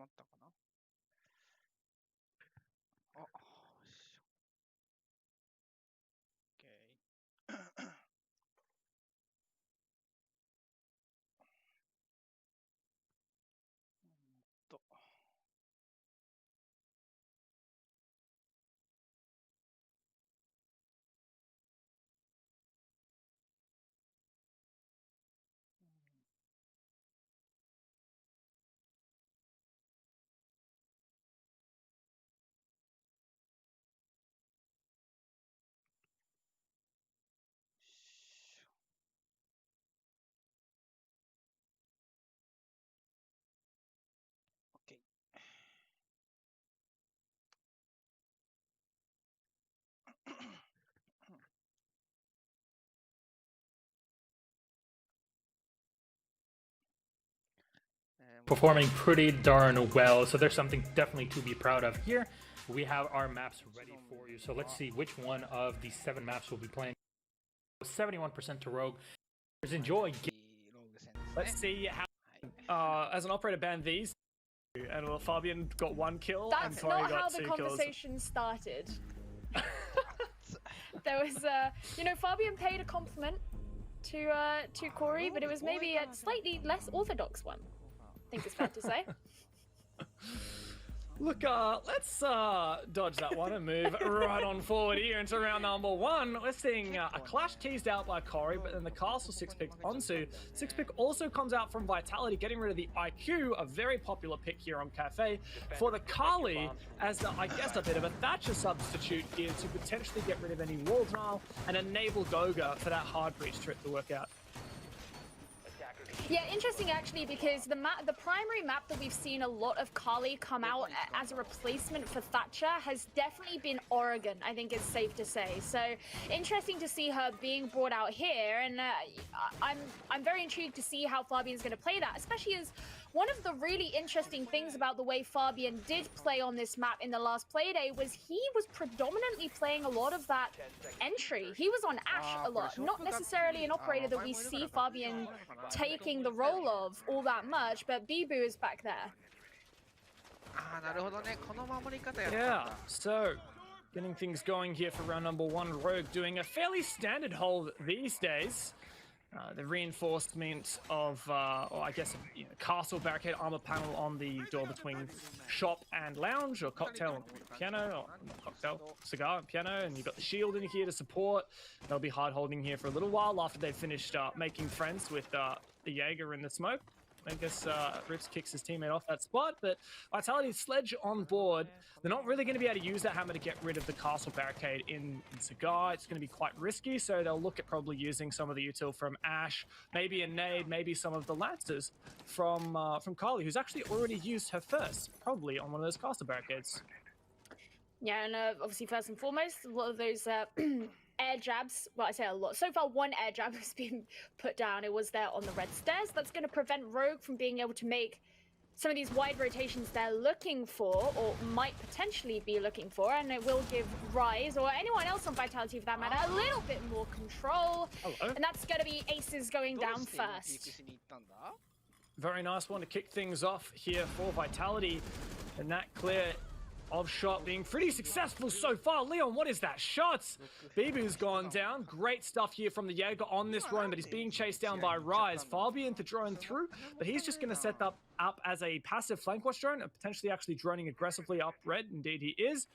まったかな。あ、よし。OK。と。OK。Performing pretty darn well, so there's something definitely to be proud of here. We have our maps ready for you, so let's see which one of the 7 maps we'll be playing. 71% to Rogue. Enjoy. Let's see how, as an operator, ban these. And well, Fabian got 1 kill. That's and Tori not got how 2 the kills. conversation started. There was, Fabian paid a compliment to Corey, but it was maybe a slightly less orthodox one. I think it's fair to say. Look, let's dodge that one and move right on forward here into round number 1. We're seeing a clash teased out by Corey, but then the castle 6-pick onto. 6-pick also comes out from Vitality, getting rid of the IQ, a very popular pick here on Cafe, for the Kali as, I guess, a bit of a Thatcher substitute here to potentially get rid of any wall denial and enable Goga for that hard breach trip to work out. Yeah, interesting actually, because the primary map that we've seen a lot of Kali come out as a replacement for Thatcher has definitely been Oregon, I think it's safe to say. So interesting to see her being brought out here, and I'm very intrigued to see how Fabian's going to play that, especially as one of the really interesting things about the way Fabian did play on this map in the last playday was he was predominantly playing a lot of that entry. He was on Ashe a lot, not necessarily an operator that we see Fabian taking the role of all that much, but Bibu is back there. Yeah, so getting things going here for round number 1. Rogue doing a fairly standard hold these days. The reinforcement of, or I guess, castle barricade armor panel on the door between shop and lounge, or cocktail and piano, or not cocktail, cigar and piano, and you've got the shield in here to support. They'll be hard holding here for a little while after they've finished making friends with the Jaeger in the smoke. I guess Rips kicks his teammate off that spot, but Vitality's Sledge on board. They're not really going to be able to use that hammer to get rid of the castle barricade in Cigar. It's going to be quite risky, so they'll look at probably using some of the util from Ashe, maybe a nade, maybe some of the lances from Carly, who's actually already used her first, probably on one of those castle barricades. Yeah, and obviously first and foremost, a lot of those air jabs, well, I say a lot. So far, 1 air jab has been put down. It was there on the red stairs. That's going to prevent Rogue from being able to make some of these wide rotations they're looking for, or might potentially be looking for, and it will give Rise, or anyone else on Vitality for that matter, a little bit more control. Hello. And that's going to be Aces going down first. Very nice one to kick things off here for Vitality, and that clear of shot being pretty successful so far. Leon, what is that shot? Bibu's gone down. Great stuff here from the Jaeger on this roam, but he's being chased down by Rise. Fabian to drone through, but he's just going to set that up as a passive flank watch drone, and potentially actually droning aggressively up red. Indeed he is.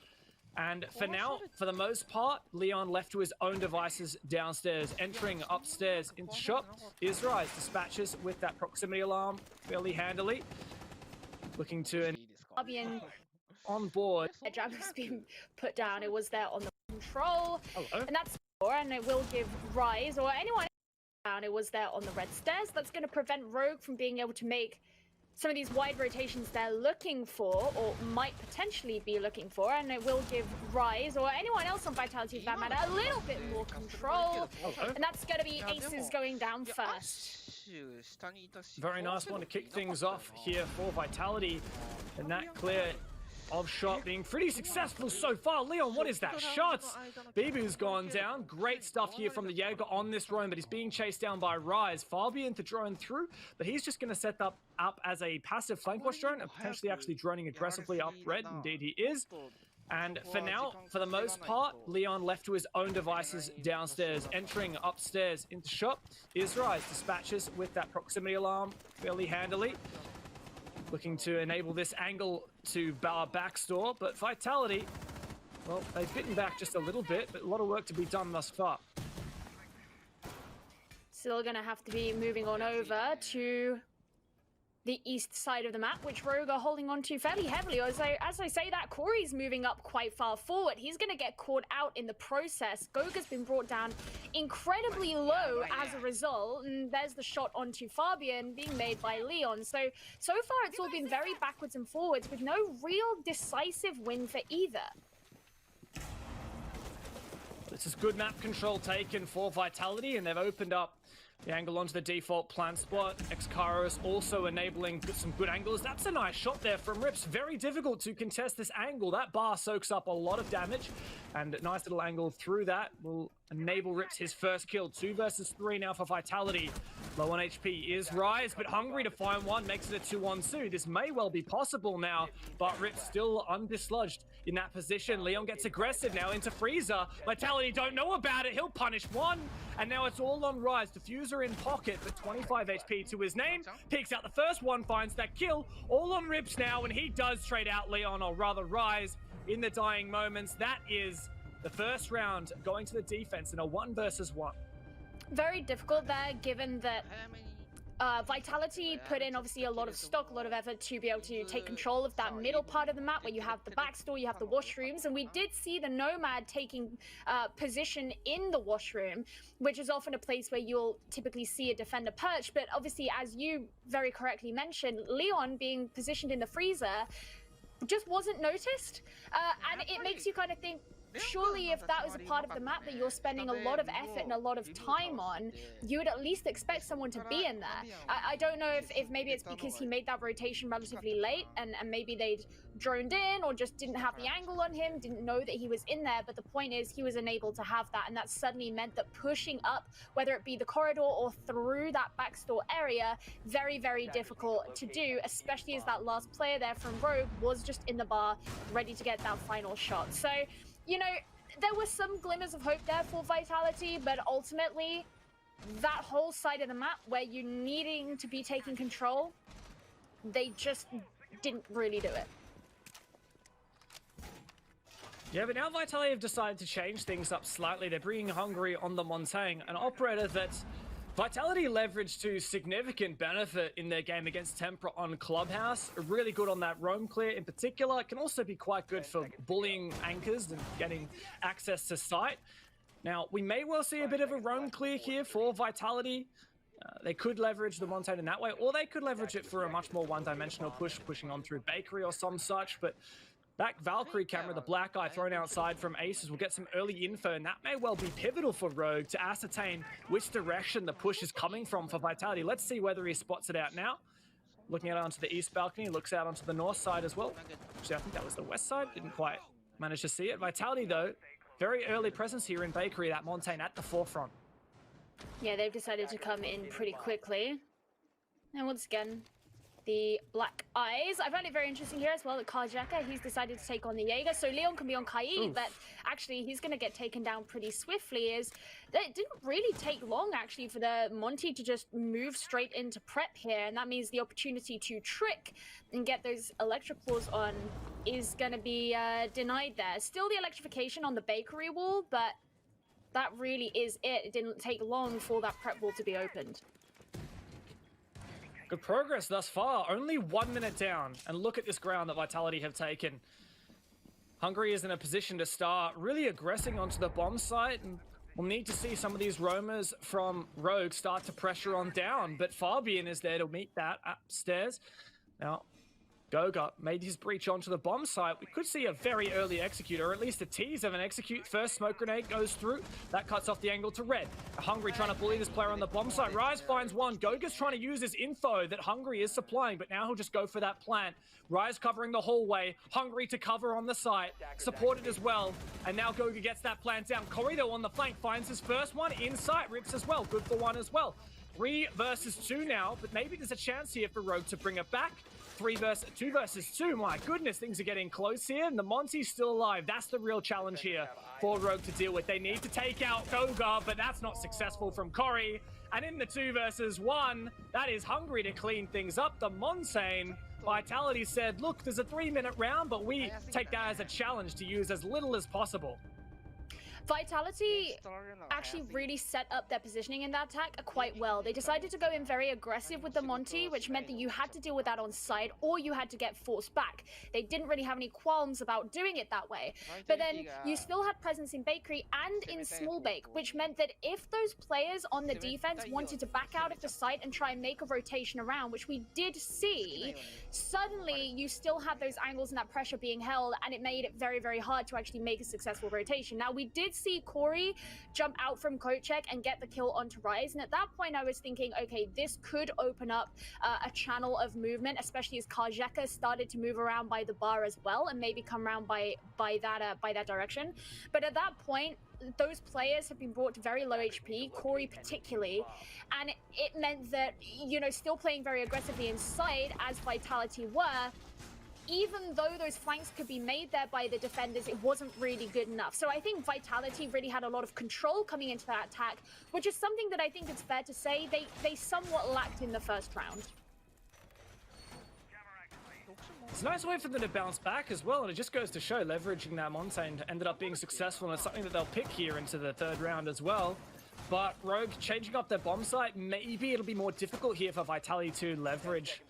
And for now, for the most part, Leon left to his own devices downstairs. Entering upstairs into shop is Rise. Dispatches with that proximity alarm fairly handily. Looking to Fabian on board. A jab has been put down. It was there on the control. Hello. And that's and it will give Rise, or anyone down. It was there on the red stairs. That's going to prevent Rogue from being able to make some of these wide rotations they're looking for, or might potentially be looking for, and it will give Rise, or anyone else on Vitality for that matter, a little bit more control. Hello. And that's going to be Aces going down first. Very nice one to kick things off here for Vitality, and that clear of shot being pretty successful so far. Leon, what is that shot? Bibu's gone down. Great stuff here from the Jaeger on this drone, but he's being chased down by Rise. Fabian to drone through, but he's just going to set up as a passive flank watch drone and potentially actually droning aggressively up red. Indeed he is. And for now, for the most part, Leon left to his own devices downstairs. Entering upstairs into shop is Rise. Dispatches with that proximity alarm fairly handily. Looking to enable this angle to bar backstore, but Vitality, well, they've bitten back just a little bit, but a lot of work to be done thus far. Still gonna have to be moving on over to the east side of the map, which Rogue are holding on to fairly heavily. As I say that, Corey's moving up quite far forward. He's going to get caught out in the process. Goga's been brought down incredibly low as a result, and there's the shot onto Fabian being made by Leon. So far it's all been very backwards and forwards with no real decisive win for either. This is good map control taken for Vitality, and they've opened up the angle onto the default plant spot. Excaros also enabling some good angles. That's a nice shot there from Rips. Very difficult to contest this angle. That bar soaks up a lot of damage, and a nice little angle through that will enable Rips his first kill. 2 versus 3 now for Vitality. Low on HP is Rise, but hungry to find one, makes it a 2-on-2. This may well be possible now, but Rips still undislodged in that position. Leon gets aggressive now into Freezer. Vitality don't know about it. He'll punish one, and now it's all on Rise. Diffuser in pocket, but 25 HP to his name. Picks out the first one, finds that kill. All on Rips now, and he does trade out Leon, or rather Rise, in the dying moments. That is the first round going to the defense in a 1 versus 1. Very difficult there, given that Vitality put in obviously a lot of stock, a lot of effort to be able to take control of that middle part of the map where you have the backstore, you have the washrooms, and we did see the Nomad taking position in the washroom, which is often a place where you'll typically see a defender perch. But obviously, as you very correctly mentioned, Leon being positioned in the freezer just wasn't noticed, and it makes you kind of think, surely if that was a part of the map that you're spending a lot of effort and a lot of time on, you would at least expect someone to be in there. I don't know if maybe it's because he made that rotation relatively late and maybe they'd droned in or just didn't have the angle on him, didn't know that he was in there, but the point is he was unable to have that, and that suddenly meant that pushing up, whether it be the corridor or through that backstore area, very, very difficult to do, especially as that last player there from Rogue was just in the bar, ready to get that final shot. So, you know, there were some glimmers of hope there for Vitality, but ultimately, that whole side of the map where you're needing to be taking control, they just didn't really do it. Yeah, but now Vitality have decided to change things up slightly. They're bringing Hungry on the Montaigne, an operator that Vitality leveraged to significant benefit in their game against Tempra on Clubhouse. Really good on that roam clear in particular. It can also be quite good for bullying anchors and getting access to site. Now, we may well see a bit of a roam clear here for Vitality. They could leverage the Montaigne in that way, or they could leverage it for a much more one-dimensional push, pushing on through Bakery or some such, but that Valkyrie camera, the black eye thrown outside from Aces, will get some early info, and that may well be pivotal for Rogue to ascertain which direction the push is coming from for Vitality. Let's see whether he spots it out now. Looking out onto the east balcony, looks out onto the north side as well. Actually, I think that was the west side. Didn't quite manage to see it. Vitality, though, very early presence here in Bakery, that Montaigne at the forefront. Yeah, they've decided to come in pretty quickly. And once again, the Black Eyes. I find it very interesting here as well that Carjacker, he's decided to take on the Jaeger. So Leon can be on Kai, but actually he's going to get taken down pretty swiftly. It didn't really take long actually for the Monty to just move straight into prep here. And that means the opportunity to trick and get those electric claws on is going to be denied there. Still the electrification on the bakery wall, but that really is it. It didn't take long for that prep wall to be opened. Good progress thus far. Only 1 minute down. And look at this ground that Vitality have taken. Hungary is in a position to start really aggressing onto the bomb site. And we'll need to see some of these roamers from Rogue start to pressure on down. But Fabian is there to meet that upstairs. Now, Goga made his breach onto the bomb site. We could see a very early execute, or at least a tease of an execute. First smoke grenade goes through. That cuts off the angle to Red. Hungry trying to bully this player on the bomb site. Rise finds one. Goga's trying to use his info that Hungry is supplying, but now he'll just go for that plant. Rise covering the hallway. Hungry to cover on the site. Supported as well. And now Goga gets that plant down. Corey, though, on the flank finds his first one. Inside, rips as well. Good for one as well. 3 versus 2 now, but maybe there's a chance here for Rogue to bring it back. 2 versus 2. My goodness, things are getting close here, and the Monty's still alive. That's the real challenge here for Rogue to deal with. They need to take out Goga, but that's not successful from Corey. And in the 2 versus 1, that is Hungry to clean things up. The Montaigne Vitality said, look, there's a 3-minute round, but we take that as a challenge to use as little as possible. Vitality actually really set up their positioning in that attack quite well. They decided to go in very aggressive with the Monty, which meant that you had to deal with that on site or you had to get forced back. They didn't really have any qualms about doing it that way. But then you still had presence in Bakery and in Small Bake, which meant that if those players on the defense wanted to back out of the site and try and make a rotation around, which we did see, suddenly you still had those angles and that pressure being held, and it made it very, very hard to actually make a successful rotation. Now, we did see Corey jump out from coat check and get the kill onto Rise, and at that point I was thinking, okay, this could open up a channel of movement, especially as Kajeka started to move around by the bar as well and maybe come around by that direction. But at that point, those players have been brought to very low HP, Corey particularly, and it meant that, you know, still playing very aggressively inside as Vitality were, even though those flanks could be made there by the defenders, it wasn't really good enough. So I think Vitality really had a lot of control coming into that attack, which is something that I think it's fair to say they somewhat lacked in the first round. It's a nice way for them to bounce back as well, and it just goes to show leveraging that Montaigne ended up being successful, and it's something that they'll pick here into the 3rd round as well. But Rogue changing up their bomb site, maybe it'll be more difficult here for Vitality to leverage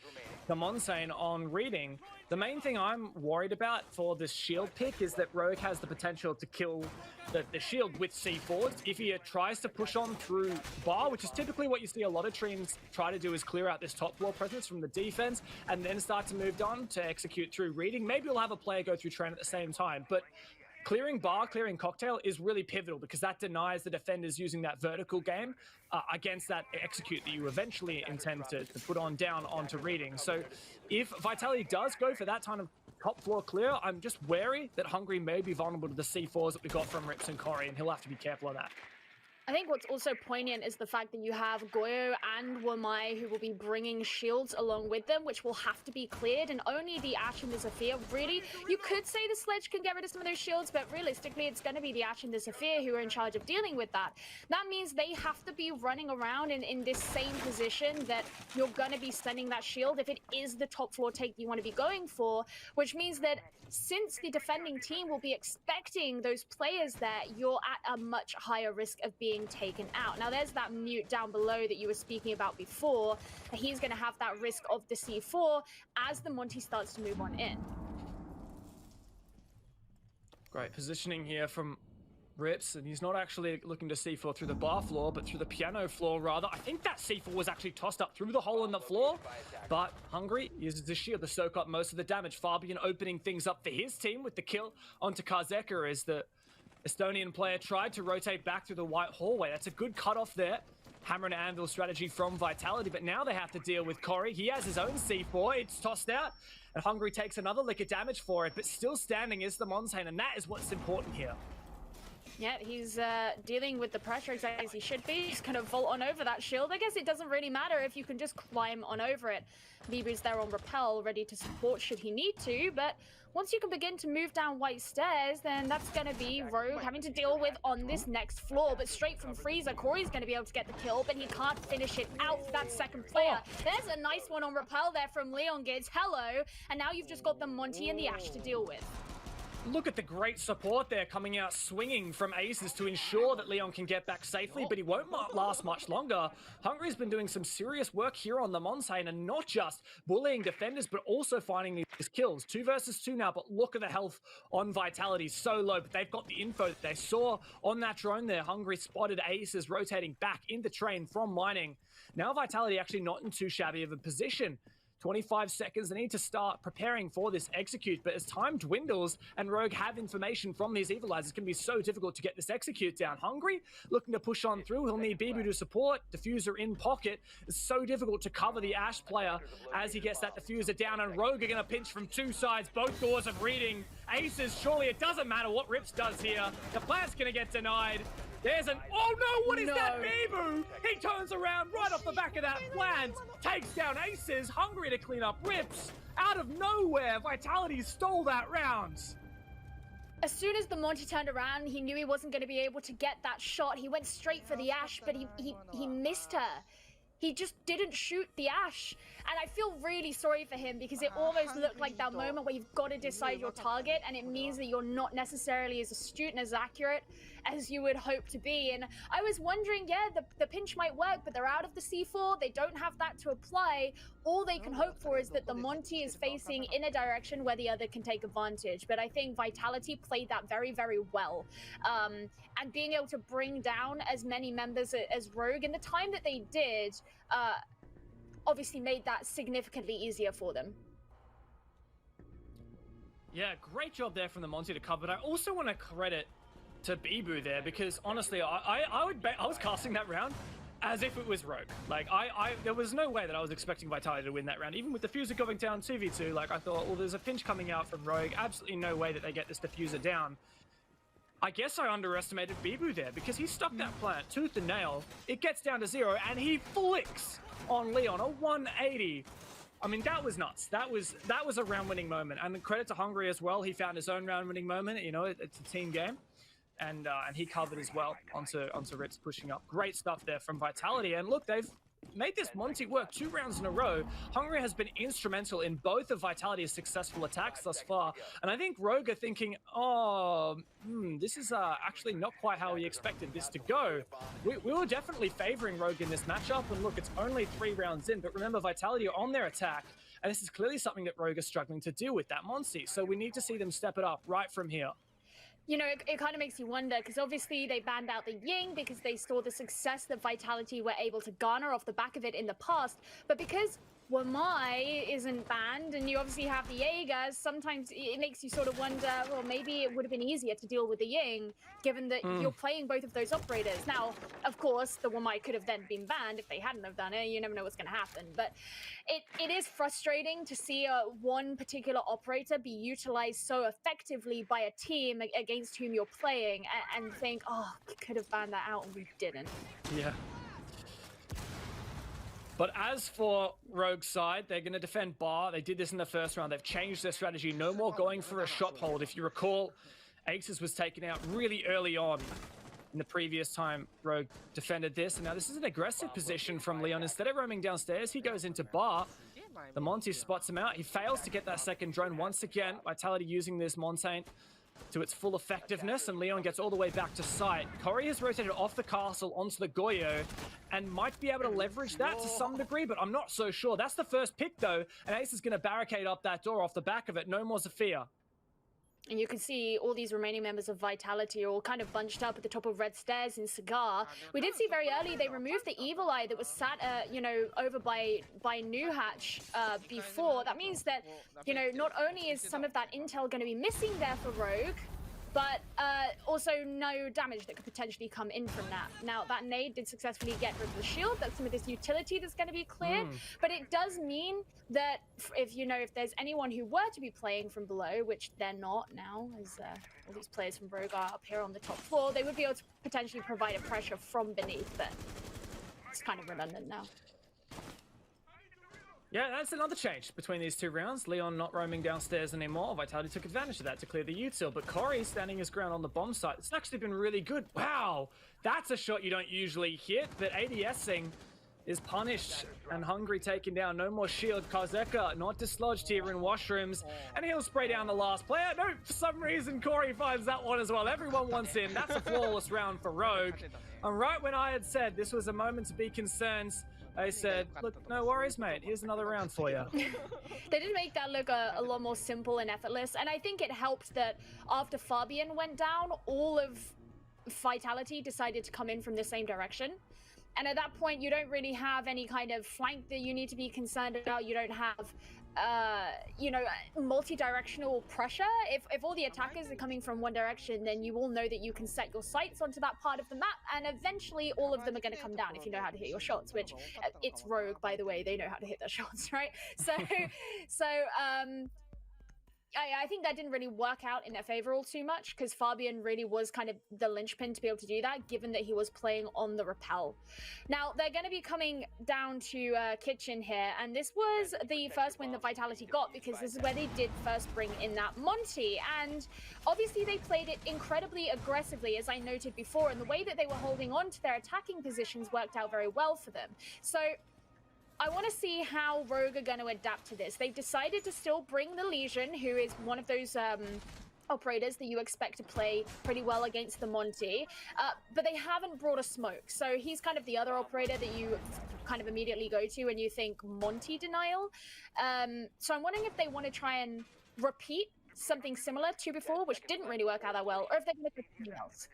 the Montaigne on reading. The main thing I'm worried about for this shield pick is that Rogue has the potential to kill the shield with C4s. If he tries to push on through bar, which is typically what you see a lot of teams try to do, is clear out this top floor presence from the defense and then start to move on to execute through reading. Maybe you'll have a player go through train at the same time, but clearing bar, clearing cocktail is really pivotal because that denies the defenders using that vertical game against that execute that you eventually intend to put on down onto reading. So if Vitality does go for that kind of top floor clear, I'm just wary that Hungry may be vulnerable to the C4s that we got from Rips and Corey, and he'll have to be careful of that. I think what's also poignant is the fact that you have Goyo and Wamai who will be bringing shields along with them, which will have to be cleared, and only the Ash and the Zephyr. Really, you could say the Sledge can get rid of some of those shields, but realistically, it's going to be the Ash and the Zephyr who are in charge of dealing with that. That means they have to be running around in this same position that you're going to be sending that shield if it is the top floor take you want to be going for, which means that since the defending team will be expecting those players there, you're at a much higher risk of being taken out. Now, there's that mute down below that you were speaking about before. He's going to have that risk of the C4 as the Monty starts to move on in. Great positioning here from Rips, and he's not actually looking to C4 through the bar floor, but through the piano floor, rather. I think that C4 was actually tossed up through the hole in the floor, but Hungry uses the shield to soak up most of the damage. Fabian opening things up for his team with the kill onto Kazeka as the Estonian player tried to rotate back through the white hallway. That's a good cutoff there. Hammer and anvil strategy from Vitality, but now they have to deal with Corey. He has his own C4. It's tossed out, and Hungry takes another lick of damage for it, but still standing is the Montaigne, and that is what's important here. Yeah, he's dealing with the pressure exactly as he should be. He's going to vault on over that shield. I guess it doesn't really matter if you can just climb on over it. Bibu's there on rappel, ready to support should he need to, but once you can begin to move down white stairs, then that's going to be Rogue having to deal with on this next floor. But straight from Freezer, Corey's going to be able to get the kill, but he can't finish it out for that second player. There's a nice one on rappel there from Leon Gids. Hello. And now you've just got the Monty and the Ash to deal with. Look at the great support there coming out swinging from Aces to ensure that Leon can get back safely, but he won't last much longer. Hungry's been doing some serious work here on the Montaigne, and not just bullying defenders, but also finding these kills. 2 versus 2 now, but look at the health on Vitality, so low, but they've got the info that they saw on that drone there. Hungry spotted Aces rotating back into train from mining. Now Vitality actually not in too shabby of a position 25 seconds. They need to start preparing for this execute. But as time dwindles and Rogue have information from these Evilizers, it's going to be so difficult to get this execute down. Hungry, looking to push on through. He'll need Bibu to support. Diffuser in pocket. It's so difficult to cover the Ashe player as he gets that diffuser down. And Rogue are going to pinch from two sides. Both doors of reading. Aces, surely it doesn't matter what Rips does here. The plant's going to get denied. There's an... Oh no, what is that, Bibu? He turns around right off the back of that plant, takes down Aces, Hungry to clean up Rips. Out of nowhere, Vitality stole that round. As soon as the Monty turned around, he knew he wasn't going to be able to get that shot. He went straight for the Ashe, but he missed her. He just didn't shoot the Ashe. And I feel really sorry for him because it almost looked like that moment where you've got to decide your target, and it means that you're not necessarily as astute and as accurate as you would hope to be. And I was wondering, yeah, the pinch might work, but they're out of the C4. They don't have that to apply. All they can hope for is that the Monty is facing in a direction where the other can take advantage. But I think Vitality played that very, very well. And being able to bring down as many members as Rogue in the time that they did, obviously made that significantly easier for them. Yeah, great job there from the Monty to cover. But I also want to credit to Bibu there, because honestly, I was casting that round as if it was Rogue. Like, there was no way that I was expecting Vitality to win that round. Even with the diffuser going down 2v2, like, I thought, well, there's a pinch coming out from Rogue. Absolutely no way that they get this diffuser down. I guess I underestimated Bibu there, because he stuck that plant tooth and nail. It gets down to 0, and he flicks on Leon, a 180. I mean, that was nuts. That was a round-winning moment. And credit to Hungry as well. He found his own round-winning moment. You know, it's a team game. And he covered as well onto Ritz pushing up. Great stuff there from Vitality. And look, they've made this Monty work 2 rounds in a row. Hungry has been instrumental in both of Vitality's successful attacks thus far. And I think Rogue are thinking, oh, this is actually not quite how we expected this to go. We were definitely favoring Rogue in this matchup. And look, it's only 3 rounds in. But remember, Vitality are on their attack. And this is clearly something that Rogue are struggling to do with that Monty. So we need to see them step it up right from here. You know, it kind of makes you wonder, because obviously they banned out the Ying because they saw the success that Vitality were able to garner off the back of it in the past. But because Wamai isn't banned, and you obviously have the Jaeger, sometimes it makes you sort of wonder, well, maybe it would have been easier to deal with the Ying, given that you're playing both of those operators. Now, of course, the Wamai could have then been banned if they hadn't have done it. You never know what's going to happen. But it is frustrating to see one particular operator be utilized so effectively by a team against whom you're playing, and think, oh, we could have banned that out, and we didn't. Yeah. But as for Rogue's side, they're going to defend bar. They did this in the first round. They've changed their strategy. No more going for a shot hold. If you recall, Aces was taken out really early on in the previous time Rogue defended this. And now this is an aggressive position from Leon. Instead of roaming downstairs, he goes into bar. The Monty spots him out. He fails to get that second drone once again. Vitality using this Montagne to its full effectiveness, and Leon gets all the way back to site. Corey has rotated off the castle onto the Goyo and might be able to leverage that to some degree, but I'm not so sure. That's the first pick, though, and Ace is going to barricade up that door off the back of it. No more Zafir. And you can see all these remaining members of Vitality are all kind of bunched up at the top of Red Stairs in Cigar. We did see very early they removed the Evil Eye that was sat, you know, over by New Hatch before. That means that, you know, not only is some of that intel going to be missing there for Rogue, but also no damage that could potentially come in from that. Now, that nade did successfully get rid of the shield. That's some of this utility that's going to be cleared. But it does mean that if there's anyone who were to be playing from below, which they're not now, as all these players from Rogue are up here on the top floor, they would be able to potentially provide a pressure from beneath, but it's kind of redundant now. Yeah, that's another change between these 2 rounds. Leon not roaming downstairs anymore. Vitality took advantage of that to clear the util, but Corey standing his ground on the bomb site. It's actually been really good. Wow, that's a shot you don't usually hit, but ADSing is punished, and Hungry taken down. No more shield. Kazeka not dislodged here in washrooms, and he'll spray down the last player. No, for some reason Corey finds that one as well. Everyone wants in. That's a flawless round for Rogue. And right when I had said this was a moment to be concerned, they said, look, no worries, mate. Here's another round for you. They did make that look a lot more simple and effortless. And I think it helped that after Fabian went down, all of Vitality decided to come in from the same direction. And at that point, you don't really have any kind of flank that you need to be concerned about. You don't have, you know, multi-directional pressure. If all the attackers are coming from one direction, then you will know that you can set your sights onto that part of the map, and eventually all of them are going to come down if you know how to hit your shots, which it's Rogue, by the way. They know how to hit their shots, right? I think that didn't really work out in their favor all too much, because Fabian really was kind of the linchpin to be able to do that, given that he was playing on the rappel. Now, they're going to be coming down to Kitchen here, and this was the first win that Vitality got, because this is where they did first bring in that Monty, and obviously they played it incredibly aggressively, as I noted before, and the way that they were holding on to their attacking positions worked out very well for them. So I want to see how Rogue are going to adapt to this. They've decided to still bring the Legion, who is one of those operators that you expect to play pretty well against the Monty, but they haven't brought a smoke. So he's kind of the other operator that you kind of immediately go to when you think Monty denial. So I'm wondering if they want to try and repeat something similar to before, which didn't really work out that well, or if they're going to do something else.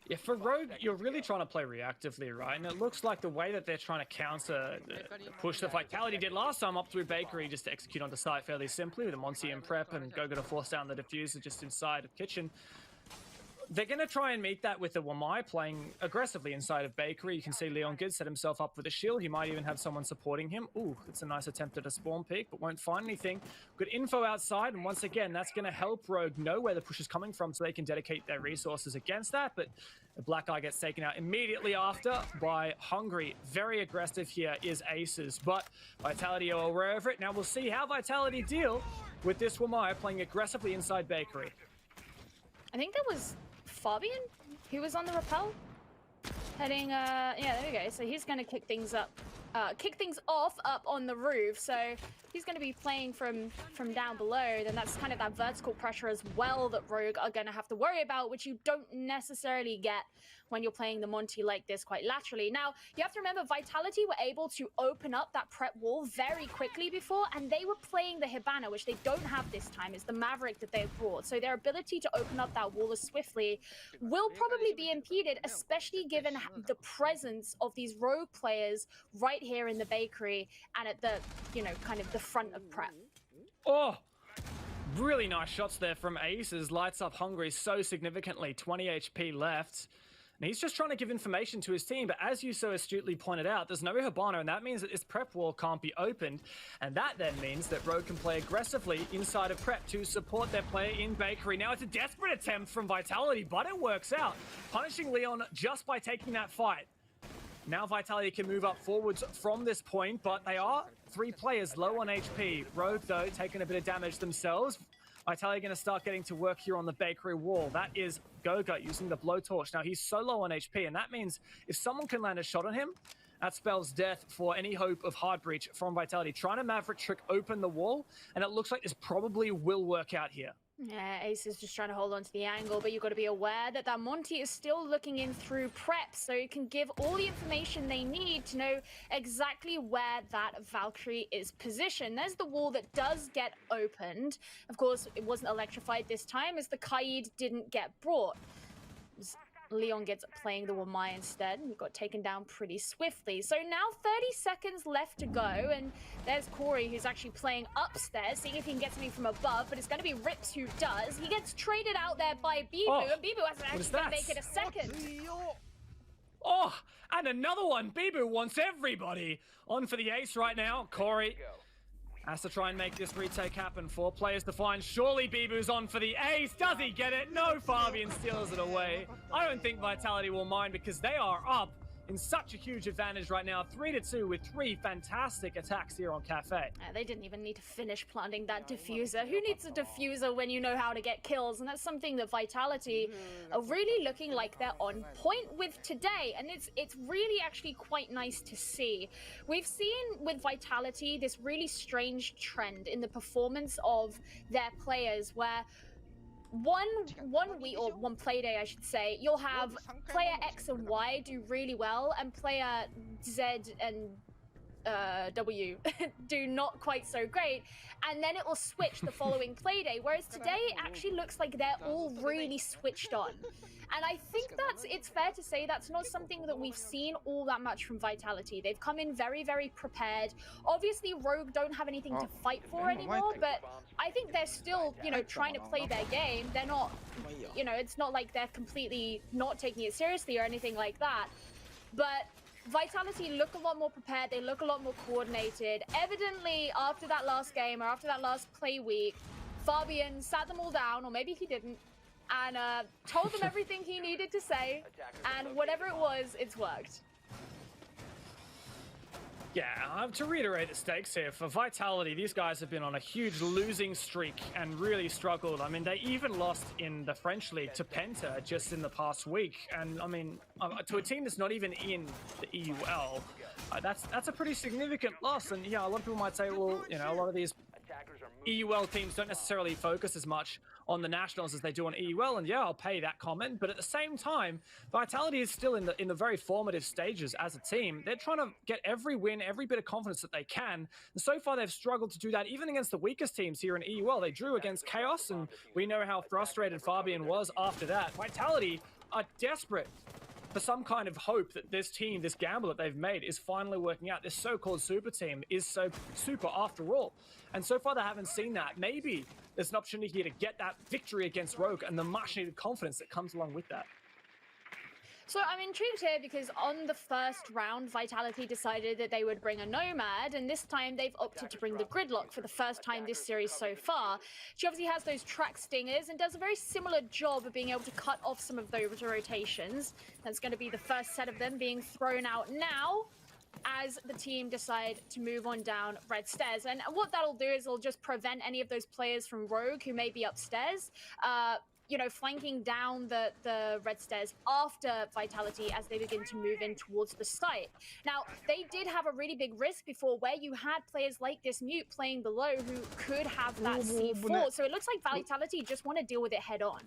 Yeah, for Rogue, you're really trying to play reactively, right? And it looks like the way that they're trying to counter the push that Vitality did last time up through Bakery, just to execute onto site fairly simply with a Monty in prep and Goga to force down the diffuser just inside of Kitchen. They're going to try and meet that with the Wamai playing aggressively inside of Bakery. You can see Leon Good set himself up with a shield. He might even have someone supporting him. Ooh, it's a nice attempt at a spawn peek, but won't find anything. Good info outside, and once again, that's going to help Rogue know where the push is coming from so they can dedicate their resources against that, but the Black Eye gets taken out immediately after by Hungry. Very aggressive here is Aces, but Vitality are aware of it. Now we'll see how Vitality deal with this Wamai playing aggressively inside Bakery. I think that was Fabian who was on the rappel heading yeah, there we go. So he's going to kick things off up on the roof. So he's going to be playing from down below. Then that's kind of that vertical pressure as well that Rogue are going to have to worry about, which you don't necessarily get when you're playing the Monty like this quite laterally. Now, you have to remember, Vitality were able to open up that prep wall very quickly before, and they were playing the Hibana, which they don't have this time. It's the Maverick that they've brought. So their ability to open up that wall as swiftly will probably be impeded, especially given the presence of these Rogue players right here in the Bakery and at the, you know, kind of the front of prep. Oh! Really nice shots there from Aces. Lights up Hungry so significantly. 20 HP left. And he's just trying to give information to his team, but as you so astutely pointed out, there's no Hibana, and that means that this prep wall can't be opened, and that then means that Rogue can play aggressively inside of prep to support their player in Bakery. Now it's a desperate attempt from Vitality, but it works out, punishing Leon just by taking that fight. Now Vitality can move up forwards from this point, but they are 3 players low on HP. Rogue, though, taking a bit of damage themselves. Vitality going to start getting to work here on the Bakery wall. That is Goga using the blowtorch. Now he's so low on HP, and that means if someone can land a shot on him, that spells death for any hope of hard breach from Vitality. Trying to Maverick trick open the wall, and it looks like this probably will work out here. Yeah, Ace is just trying to hold on to the angle, but you've got to be aware that that Monty is still looking in through prep, so you can give all the information they need to know exactly where that Valkyrie is positioned. There's the wall that does get opened. Of course, it wasn't electrified this time as the Kaid didn't get brought. Leon gets playing the Wamai instead, and he got taken down pretty swiftly. So now 30 seconds left to go, and there's Corey, who's actually playing upstairs, seeing if he can get something from above, but it's going to be Rips who does. He gets traded out there by Bibu, and Bibu hasn't actually going to make it a second. Oh, and another one. Bibu wants everybody on for the ace right now. Corey has to try and make this retake happen. 4 players to find. Surely Bibu's on for the ace. Does he get it? No, Fabian steals it away. I don't think Vitality will mind because they are up in such a huge advantage right now. 3-2 with 3 fantastic attacks here on Cafe. They didn't even need to finish planting that diffuser. Who needs a diffuser when you know how to get kills? And that's something that Vitality are really looking like they're on point with today. And it's really actually quite nice to see. We've seen with Vitality this really strange trend in the performance of their players where one week or one play day, I should say, you'll have player X and Y do really well, and player Z and W do not quite so great, and then it will switch the following play day. Whereas today it actually looks like they're all really switched on. And I think it's fair to say that's not something that we've seen all that much from Vitality. They've come in very, very prepared. Obviously, Rogue don't have anything to fight for anymore, but I think they're still, you know, trying to play their game. They're not, you know, it's not like they're completely not taking it seriously or anything like that. But Vitality look a lot more prepared. They look a lot more coordinated. Evidently, after that last game or after that last play week, Fabian sat them all down, or maybe he didn't, and told them everything he needed to say, and whatever it was, it's worked. Yeah, to reiterate the stakes here, for Vitality, these guys have been on a huge losing streak and really struggled. I mean, they even lost in the French League to Penta just in the past week. And, I mean, to a team that's not even in the EUL, that's a pretty significant loss. And, yeah, a lot of people might say, well, you know, a lot of these EUL teams don't necessarily focus as much on the nationals as they do on EUL, and yeah, I'll pay that comment. But at the same time, Vitality is still in the very formative stages as a team. They're trying to get every win, every bit of confidence that they can. And so far, they've struggled to do that, even against the weakest teams here in EUL. They drew against Chaos, and we know how frustrated Fabian was after that. Vitality are desperate for some kind of hope that this team, this gamble that they've made, is finally working out. This so-called super team is so super after all. And so far, they haven't seen that. Maybe there's an opportunity here to get that victory against Rogue and the much-needed confidence that comes along with that. So I'm intrigued here because on the first round, Vitality decided that they would bring a Nomad, and this time they've opted to bring the Gridlock for the first time this series so far. She obviously has those track stingers and does a very similar job of being able to cut off some of those rotations. That's going to be the first set of them being thrown out now, as the team decide to move on down red stairs. And what that'll do is it'll just prevent any of those players from Rogue who may be upstairs, you know, flanking down the red stairs after Vitality as they begin to move in towards the site. Now, they did have a really big risk before where you had players like this Mute playing below who could have that C4. So it looks like Vitality just want to deal with it head on.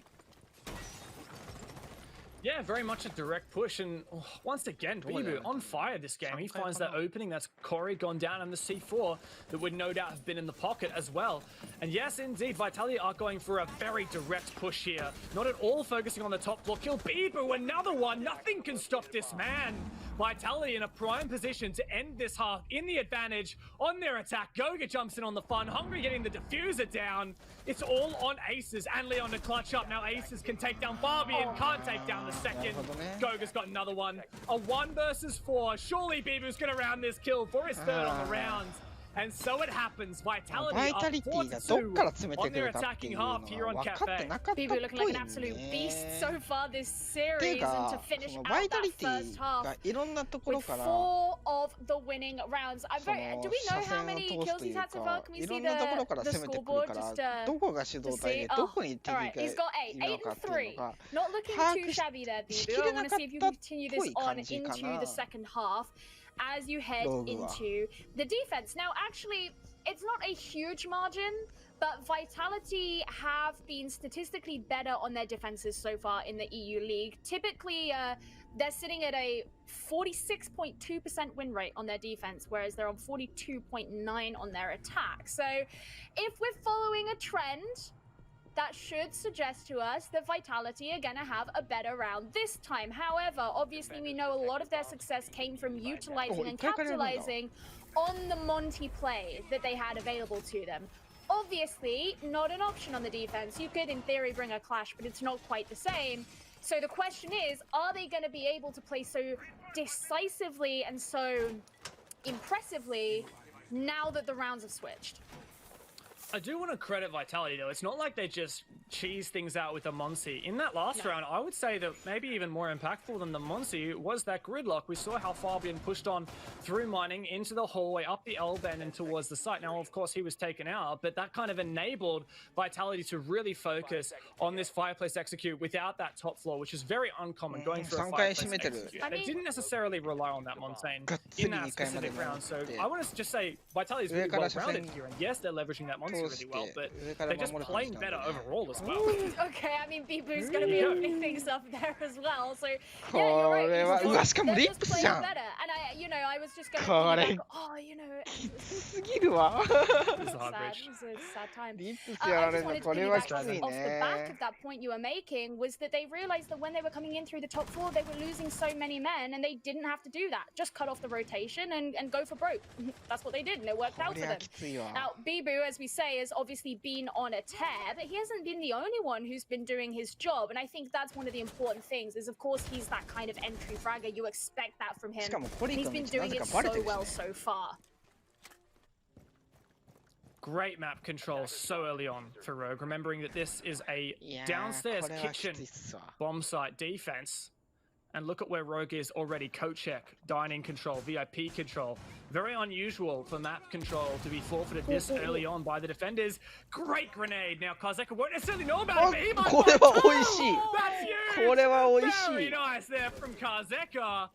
Yeah, very much a direct push, and once again, Bibu on fire this game. He finds that opening. That's Corey gone down, and the C4 that would no doubt have been in the pocket as well. And yes, indeed, Vitality are going for a very direct push here. Not at all focusing on the top floor. Kill Bibu, another one. Nothing can stop this man. Vitality in a prime position to end this half in the advantage on their attack. Goga jumps in on the fun. Hungry getting the diffuser down. It's all on Aces and Leon to clutch up. Now Aces can take down Fabian, can't take down the second. Goga's got another one. A 1 versus 4. Surely Bibu's going to round this kill for his third on the round. And so it happens. Vitality are 4-2 on their attacking half here on Cafe. Bibu looking like an absolute beast so far this series, and to finish out that first half with 4 of the winning rounds. Do we know how many kills he's had so far? Can we see the scoreboard just to see? Oh, all right, he's got 8 and 3. Not looking too shabby there, Bibu. I want to see if you can continue this on into the second half as you head into the defense. Now, actually, it's not a huge margin, but Vitality have been statistically better on their defenses so far in the EU League. Typically, they're sitting at a 46.2% win rate on their defense, whereas they're on 42.9% on their attack. So if we're following a trend, that should suggest to us that Vitality are going to have a better round this time. However, obviously, we know a lot of their success came from utilizing and capitalizing on the Monty play that they had available to them. Obviously, not an option on the defense. You could, in theory, bring a clash, but it's not quite the same. So the question is, are they going to be able to play so decisively and so impressively now that the rounds have switched? I do want to credit Vitality, though. It's not like they just cheese things out with the Monsi. In that last round, I would say that maybe even more impactful than the Monsi was that Gridlock. We saw how Fabian pushed on through mining into the hallway, up the L bend and towards the site. Now, of course, he was taken out, but that kind of enabled Vitality to really focus on this fireplace execute without that top floor, which is very uncommon going through a fireplace execute. They didn't necessarily rely on that Montaigne in that specific round. So I want to just say Vitality's really well-rounded here. And yes, they're leveraging that Monty, really well, but they're just playing better overall as well. Okay, I mean, Bibu's going to be opening things up there as well. So, yeah, you're こ right. れは、うわ、しかも They're リッ just プス playing じゃん。 better. And I was just going to これ piggyback. Oh, you know, きつすぎるわ。 It's a hard sad. bridge. It was a sad time. リップスや I られ just るの wanted to これは piggyback きつ off い the back ね of。that point you were making was that they realized that when they were coming in through the top four, they were losing so many men, and they didn't have to do that. Just cut off the rotation and go for broke. That's what they did, and it worked out こ for れは them. きついわ。 Now, Bibu, as we say, has obviously been on a tear, but he hasn't been the only one who's been doing his job. And I think that's one of the important things is, of course, he's that kind of entry fragger. You expect that from し him. かもコリ And ー he's 君 been の位置な doing ぜ it かバレて so るし well ね。 so far. Great map control so early on for Rogue, remembering that this is a いやー downstairs これはき kitchen ついっすわ。 bomb site defense. And look at where Rogue is already. Co-check, dining control, VIP control. Very unusual for map control to be forfeited this early on by the defenders. Great grenade. Now Kazeka won't necessarily know about it, but he might これは美味しい。 That's huge. これは美味し Very い。 nice there from Kazeka.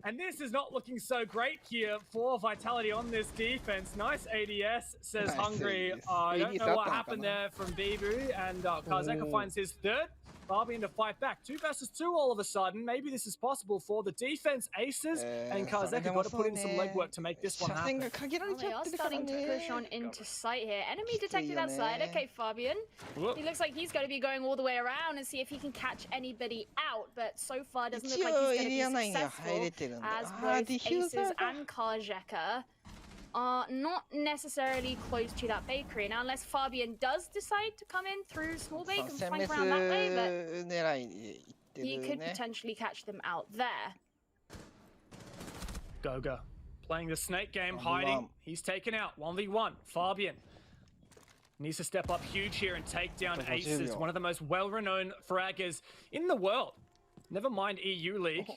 And this is not looking so great here for Vitality on this defense. Nice ADS, says Nice Hungry. ADS. I don't ADS know what あったのかな？ happened there from Bibu, and Kazeka Oh. finds his third. Fabian to fight back. 2 versus 2 all of a sudden. Maybe this is possible for the defense aces, and Kazeka got to put in some legwork to make this one 車線 happen. が限られ Oh, ち they ゃっ are てるから starting to push on ね。 into sight here. Enemy detected Kitsuyo outside. ne. Okay, Fabian. Whoop. He looks like he's going to be going all the way around and see if he can catch anybody out, but so far doesn't look 一 like 応 he's エ going to リ be ア内には入れ successful, てるんだ。 as ああ、 both ディフューザ Aces ーが。 and Karjeka are not necessarily close to that bakery. Now, unless Fabian does decide to come in through small bake and 殲 flank 滅 around that way, but 狙いに行ってる he could ね。 potentially catch them out there. Goga playing the snake game, 1v1. hiding. He's taken out. 1v1. Fabian needs to step up huge here and take down Double Aces, zero. one of the most well-renowned fraggers in the world. Never mind EU League.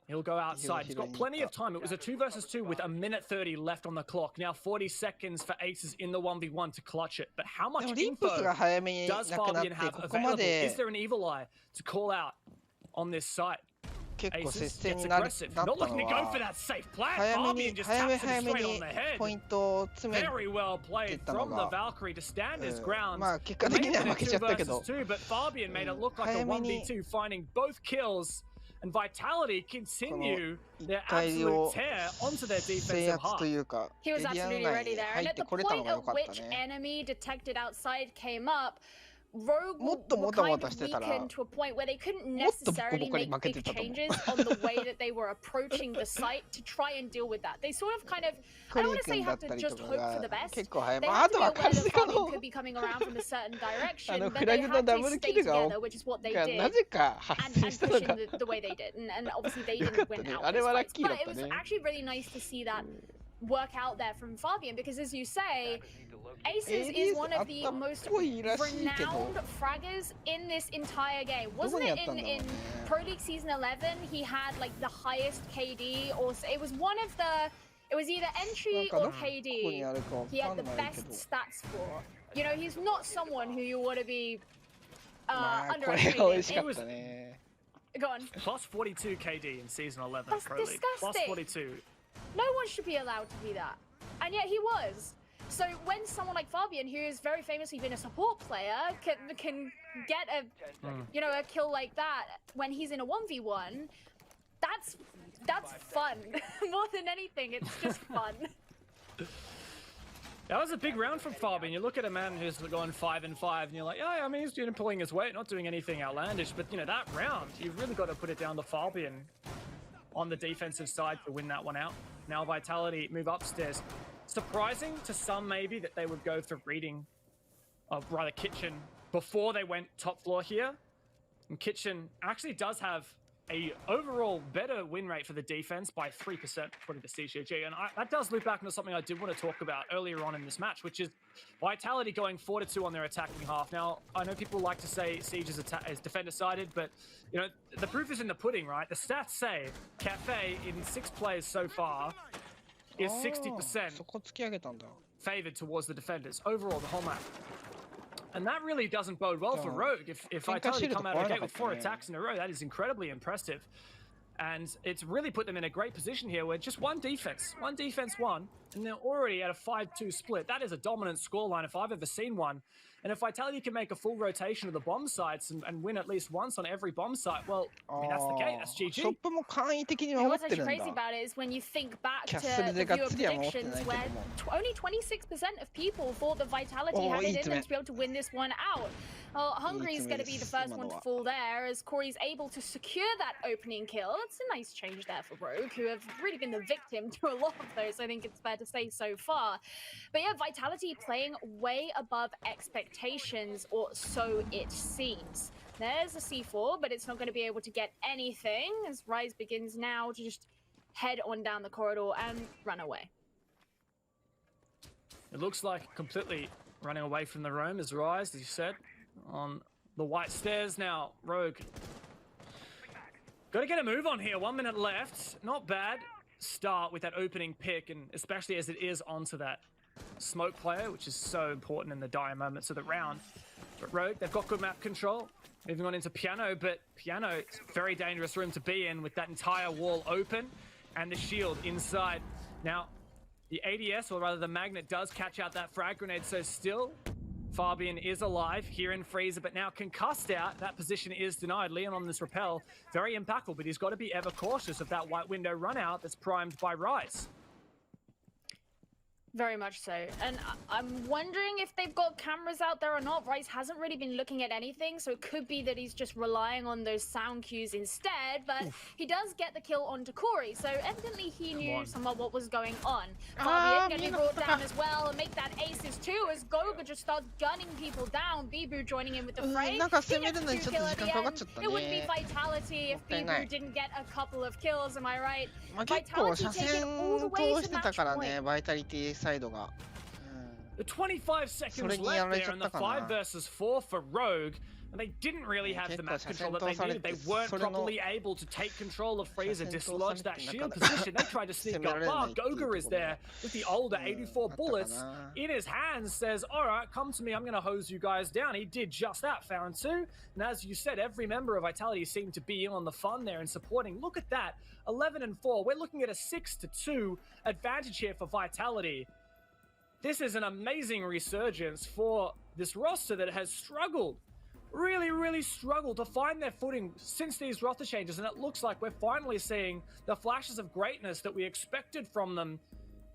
He'll go outside. He's got plenty of time. It was a 2 versus 2 with 1:30 left on the clock. Now 40 seconds for Aces in the 1v1 to clutch it. But how で much もリンプス info が早めにな does くなっ Fabian て have ここま available? Is で there an evil eye to call out on this site? 結構接 Aces 戦 gets になった aggressive. の Not looking to go は for that safe plant. 早め Fabian に just 早め taps him 早め straight に on the head. ポイントを詰め Very well played Kita from the naga. Valkyrie to stand his ground. まあ結果 It 的 may に have は been 負け a ちゃ 2 ったけど versus 2, but Fabian made it look like a 早めに 1v2, finding both kills. And Vitality continue their 一回 absolute を tear onto their 制 defensive 圧と half. いうか He エ was リアの absolutely 内 ready に there. 入 And っ at て the これたの point が良 at かった which ね。 enemy detected outside came up, Rogue もっ were ともたも kind た of してたら weakened to a point where they couldn't もっとボコボ necessarily コに make 負けて big たと思う。 changes on the way that they were approaching the site to try and deal with that. They sort of kind of, ク I リ don't ー want to say 君だ have った to りと just か hope for the が best. 結構早い。 They まあ have あ to と be わか aware んな that いけ Fabian ど could be coming around from a certain direction, フ but ラ they グの have ダ to ブルキ stay ルが together, which is what they が did. なぜか発 And 生したの pushing が the way they did, and obviously they よか didn't った win ね。 out あれ those はラッ fights. キーだ But っ it た was ね。 actually really nice to see that work out there from Fabian because, as you say, Aces is one of the most ぽいらしいけど renowned fraggers in this entire game. どこ Wasn't にやっ it たんだろう in ね。 Pro League Season 11? He had like the highest KD, or it was one of the. It was either なん entry か or どこに KD. あるかわ He か had ん the ないけ best ど。 stats for. You know, he's not someone who you want to be まあこれが美 underestimating. 味しかったね。 Go on. Plus 42 KD in season 11 That's Pro League. Plus disgusting. 42. No one should be allowed to be that. And yet he was. So when someone like Fabian, who has very famously been a support player, can get a a kill like that when he's in a 1v1, that's fun. More than anything, it's just fun. That was a big round from Fabian. You look at a man who's gone 5-5, and you're like, yeah, I mean, he's doing pulling his weight, not doing anything outlandish. But that round, you've really got to put it down to Fabian on the defensive side to win that one out. Now Vitality move upstairs. Surprising to some maybe that they would go for reading, rather Kitchen, before they went top floor here. And Kitchen actually does have a overall better win rate for the defense by 3% according to CCG. And that does loop back into something I did want to talk about earlier on in this match, which is Vitality going 4-2 on their attacking half. Now, I know people like to say Siege is defender-sided, but, the proof is in the pudding, right? The stats say Cafe in 6 players so far is 60% そこ突き上げたんだ。 favored towards the defenders overall, the whole map. And that really doesn't bode well for Rogue. If Vitality come out of the gate with 4 attacks in a row, that is incredibly impressive. And it's really put them in a great position here where just one defense, one, and they're already at a 5-2 split. That is a dominant scoreline if I've ever seen one. And if Vitality can make a full rotation of the bomb sites and win at least once on every bomb site, well, I mean, that's the case. That's ショッ GG. プも簡易的に And 守っ what's てる actually んだ crazy about it is when you think back to キャッスル the でがっ viewer つりは守ってない predictions けど where も only 26% of people thought that Vitality Oh, had it いい in 爪 them to be able to win this one out. Well, Hungry's going to be the first one to fall there as Corey's able to secure that opening kill. It's a nice change there for Rogue, who have really been the victim to a lot of those, I think it's fair to say so far. But yeah, Vitality playing way above expectations, or so it seems. There's a C4, but it's not going to be able to get anything as Rise begins now to just head on down the corridor and run away. It looks like completely running away from the roam as Rise, as you said, on the white stairs now. Rogue. Got to get a move on here. 1 minute left. Not bad start with that opening pick, and especially as it is onto that smoke player, which is so important in the dire moments of the round. But Rogue, they've got good map control. Moving on into Piano, but Piano, it's a very dangerous room to be in with that entire wall open and the shield inside. Now, the ADS, or rather the Magnet, does catch out that frag grenade, so still Fabian is alive here in Freezer, but now concussed out. That position is denied. Leon on this rappel, very impactful, but he's got to be ever cautious of that white window run out that's primed by Rise. Very much so. And I'm wondering if they've got cameras out there or not. Rice hasn't really been looking at anything, so it could be that he's just relying on those sound cues instead, but he does get the kill onto Corey, so evidently he knew somewhat what was going on. Fabian getting brought down as well, and make that aces too, as Goga just starts gunning people down. Bibu joining in with the fray. He gets a 2 kill at the end. It wouldn't be Vitality if Bibu didn't get a couple of kills, am I right? まあ結構 Vitality 車 taking 線 all the 通 way し to てた match からね point. バイタリティサイドが The 25 seconds So left they there in the got 5 versus 4 for Rogue, and they didn't really have the map control that they needed. They weren't properly able to take control of Freezer, dislodge that shield position. They tried to sneak up far. Goga is there with the older 84 bullets in his hands, says, all right, come to me, I'm going to hose you guys down. He did just that, found 2. And as you said, every member of Vitality seemed to be in on the fun there and supporting. Look at that, 11 and 4. We're looking at a 6-2 advantage here for Vitality. This is an amazing resurgence for this roster that has struggled, really struggled to find their footing since these roster changes, and it looks like we're finally seeing the flashes of greatness that we expected from them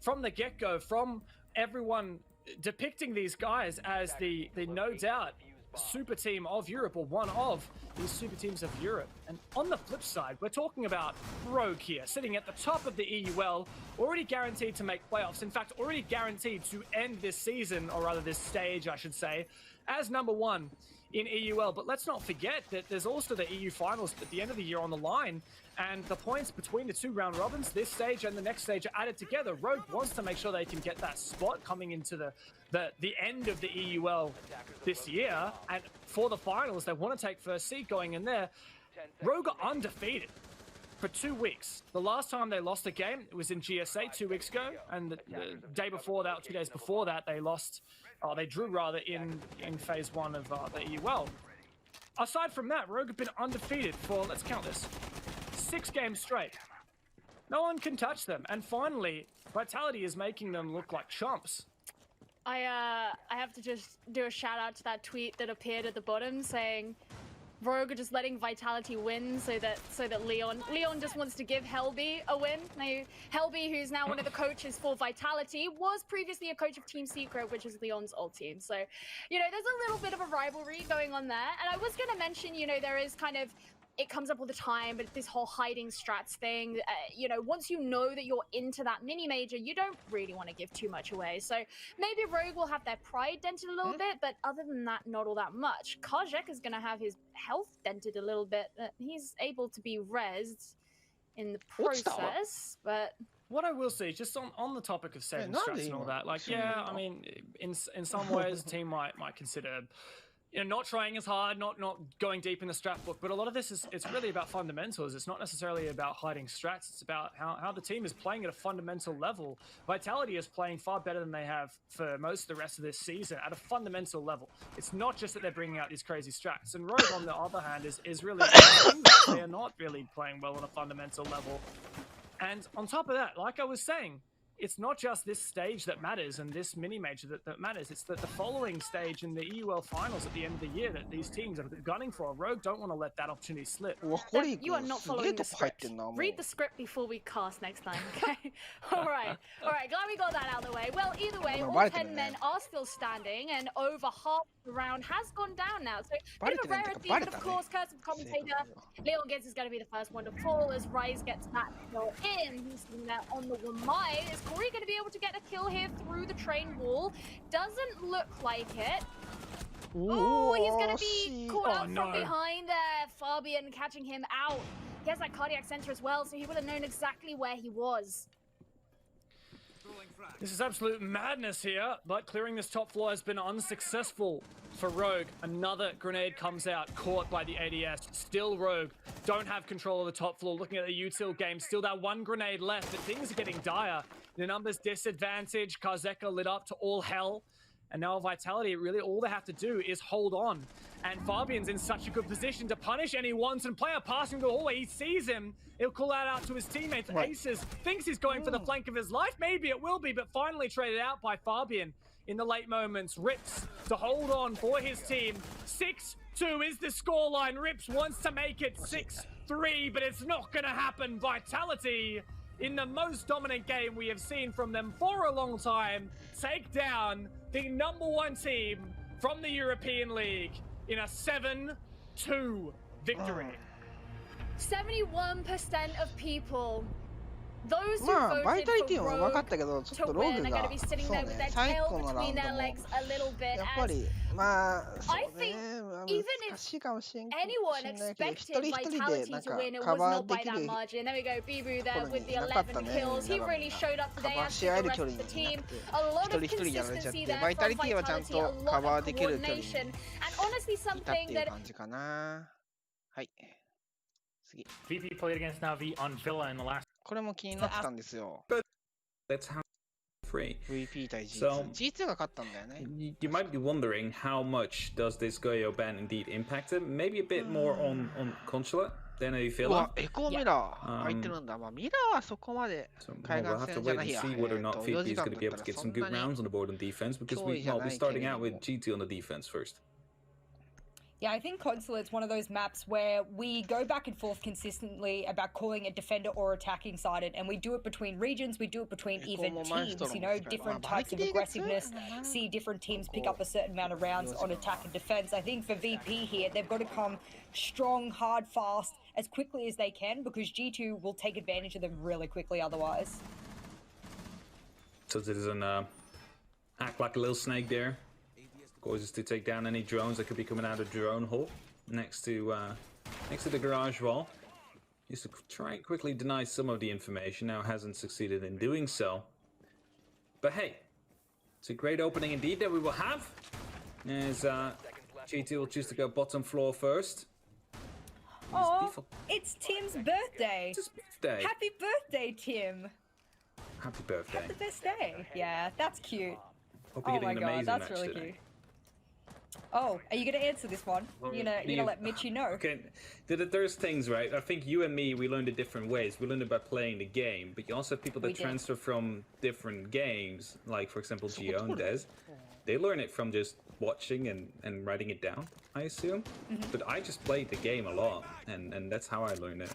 from the get-go, from everyone depicting these guys as the no doubt super team of Europe, or one of these super teams of Europe. And on the flip side, we're talking about Rogue here, sitting at the top of the EUL, already guaranteed to make playoffs. In fact, already guaranteed to end this season, or rather this stage, I should say, as number 1 in EUL. But let's not forget that there's also the EU finals at the end of the year on the line, and the points between the 2 round robins, this stage and the next stage, are added together. Rogue wants to make sure they can get that spot coming into the end of the EUL this year, and for the finals, they want to take first seed going in there. Rogue are undefeated for 2 weeks. The last time they lost a game, it was in GSA 2 weeks ago, and the day before that, 2 days before that, they drew rather in phase 1 of the EUL. Aside from that, Rogue have been undefeated for, let's count this, 6 games straight. No one can touch them, and finally, Vitality is making them look like chumps. I have to just do a shout out to that tweet that appeared at the bottom saying Rogue are just letting Vitality win so that Leon just wants to give Helby a win. Now, Helby, who's now one of the coaches for Vitality, was previously a coach of Team Secret, which is Leon's old team. So, you know, there's a little bit of a rivalry going on there. And I was going to mention, you know, there is kind of, it comes up all the time, but this whole hiding strats thing, you know, once you know that you're into that mini major, you don't really want to give too much away. So maybe Rogue will have their pride dented a little bit, but other than that, not all that much. Kajek is going to have his health dented a little bit. He's able to be rezzed in the process, but... What I will say, just on the topic of saving strats and all that, like, yeah, I mean, in some ways, the team might consider, not trying as hard, not going deep in the strat book, but a lot of this it's really about fundamentals. It's not necessarily about hiding strats. It's about how the team is playing at a fundamental level. Vitality is playing far better than they have for most of the rest of this season at a fundamental level. It's not just that they're bringing out these crazy strats. And Rogue, on the other hand, is really they are not really playing well on a fundamental level. And on top of that, like I was saying, it's not just this stage that matters and this mini-major that matters. It's that the following stage in the EUL finals at the end of the year that these teams are gunning for. Rogue don't want to let that opportunity slip. You are not following the script. Read the script before we cast next time, okay? All right. Glad we got that out of the way. Well, either way, all 10 men are still standing, and over half the round has gone down now. So, bit of a rarity, but of course, curse of commentator, Leon Gibbs is going to be the first one to fall as Rise gets that kill in. He's sitting there on the Wamai. Is Corey going to be able to get a kill here through the train wall? Doesn't look like it. Oh, he's going to be caught out from behind there. Fabian catching him out. He has that cardiac sensor as well, so he would have known exactly where he was. This is absolute madness here, but clearing this top floor has been unsuccessful for Rogue. Another grenade comes out, caught by the ADS. Still Rogue don't have control of the top floor. Looking at the util game, still that one grenade left, but things are getting dire. The numbers disadvantage. Karzeka lit up to all hell. And now Vitality, really all they have to do is hold on. And Fabian's in such a good position to punish any wanton player passing the hallway. He sees him. He'll call that out to his teammates. Aces thinks he's going for the flank of his life. Maybe it will be, but finally traded out by Fabian in the late moments. Rips to hold on for his team. 6-2 is the scoreline. Rips wants to make it 6-3, but it's not going to happen. Vitality, in the most dominant game we have seen from them for a long time, take down the #1 team from the European League in a 7-2 victory. 71% of people, those who voted for Rogue to win, are going to be sitting there with their tail between their legs a little bit. I think even if anyone expected Vitality to win, it was not by that margin. There we go, Bibu there with the 11 kills. He really showed up today, as did the rest of the team. A lot of consistency there from Vitality, a lot of coordination, and honestly something that... VP played against Navi on Villa in the last. これも気になってたんですよ。 That's how free. VP 対 G2。 So G2 が勝ったんだよね。 you might be wondering how much does this Goyo ban indeed impact him? Maybe a bit more on Consulate than a う Villa. わ、エコーミラー入ってるんだ。まあミラーはそこまで So 海 we'll have 岸 to 線じゃ wait な and いや。see whether or not 4 VP 時 is 間 going to だ be っ able た to ら get そ some ん good なに rounds on the board on defense because Joy we'll be starting out with G2 on the defense first. Yeah, I think Consulate's one of those maps where we go back and forth consistently about calling a defender or attacking sided, and we do it between regions, we do it between even teams, you know, different types of aggressiveness, see different teams pick up a certain amount of rounds on attack and defense. I think for VP here, they've got to come strong, hard, fast, as quickly as they can, because G2 will take advantage of them really quickly otherwise. So citizen act like a little snake there. Causes to take down any drones that could be coming out of drone hole next to the garage wall. Used to try and quickly deny some of the information, now hasn't succeeded in doing so. But hey, it's a great opening indeed that we will have. As G2 will choose to go bottom floor first. Oh, it's Tim's birthday. It's his birthday. Happy birthday, Tim. Happy birthday. Have the best day. Yeah, that's cute. Hope you're Oh my getting an god, amazing that's match really today. cute. Oh, are you gonna answer this one? You're gonna let Mitchie know? Okay, there's things, right? I think you and me, we learned it different ways. We learned it by playing the game, but you also have people that transfer from different games, like for example Gio and Dez. They learn it from just watching and writing it down, I assume. But I just played the game a lot, and that's how I learned it.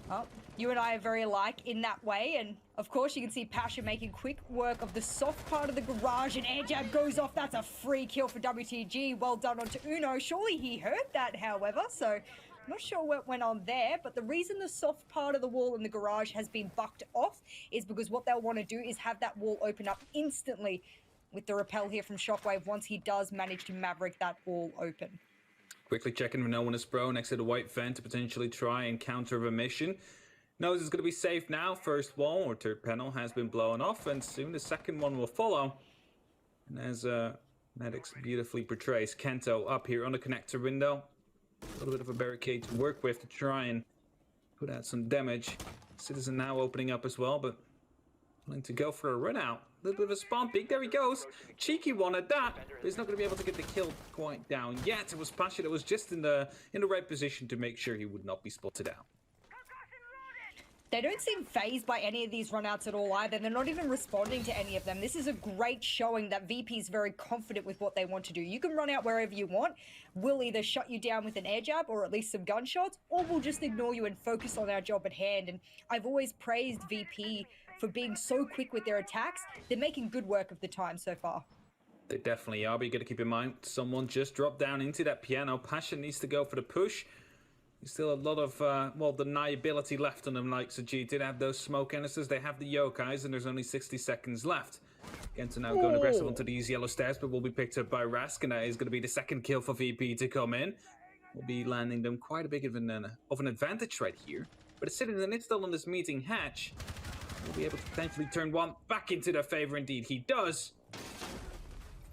Oh, you and I are very alike in that way, and of course you can see Pasha making quick work of the soft part of the garage, and air jab goes off. That's a free kill for WTG. Well done onto Uno. Surely he heard that, however, so I'm not sure what went on there, but the reason the soft part of the wall in the garage has been bucked off is because what they'll want to do is have that wall open up instantly with the repel here from Shockwave once he does manage to maverick that wall open. Quickly checking if no one is pro next to the white vent to potentially try and counter a mission. Knows it's going to be safe now. First wall or third panel has been blown off, and soon the second one will follow. And as Medics beautifully portrays Kento up here on the connector window. A little bit of a barricade to work with to try and put out some damage. Citizen now opening up as well, but willing to go for a run out. A little bit of a spawn peek. There he goes. Cheeky one at that. But he's not going to be able to get the kill quite down yet. It was Pasha that was just in the right position to make sure he would not be spotted out. They don't seem phased by any of these runouts at all either. They're not even responding to any of them. This is a great showing that VP is very confident with what they want to do. You can run out wherever you want. We'll either shut you down with an air jab or at least some gunshots, or we'll just ignore you and focus on our job at hand. And I've always praised VP for being so quick with their attacks. They're making good work of the time so far. They definitely are, but you got to keep in mind, someone just dropped down into that piano. Passion needs to go for the push. There's still a lot of, deniability left on them, like G. Did have those smoke canisters, they have the yokais, and there's only 60 seconds left. Genta now going aggressive onto these yellow stairs, but will be picked up by Rask, and that is going to be the second kill for VP to come in. Will be landing them quite a bit of an advantage right here. But it's sitting in the still on this meeting hatch. Will be able to potentially turn one back into their favor. Indeed, he does.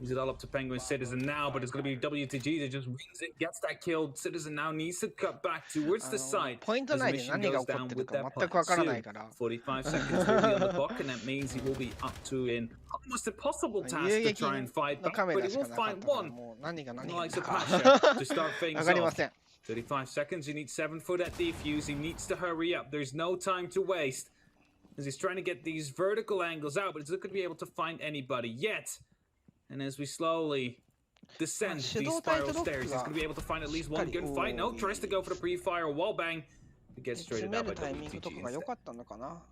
Leaves it all up to Penguin Citizen now, but it's going to be WTG that just wins it, gets that kill. Citizen now needs to cut back towards the side. ポイント As 内で mission 何が goes 起こっ down てる with か that 全くわからないから 45 seconds will be on the clock, and that means he will be up to an almost impossible task 遊 to 撃 try and fight の back, カメ but ラ he し will かなかっ find たから one. もう何が何 The が likes of わ Pasha to start things かりま off. せん 35 seconds, you need 7 for that defuse. He needs to hurry up. There's no time to waste. As he's trying to get these vertical angles out, but he's not going to be able to find anybody yet. And as we slowly descend these spiral stairs, he's going to be able to find at least one gunfight. No, tries to go for the pre-fire wall bang. He gets straight 詰め out by るタイミングと WTG かが良 instead. かったのかな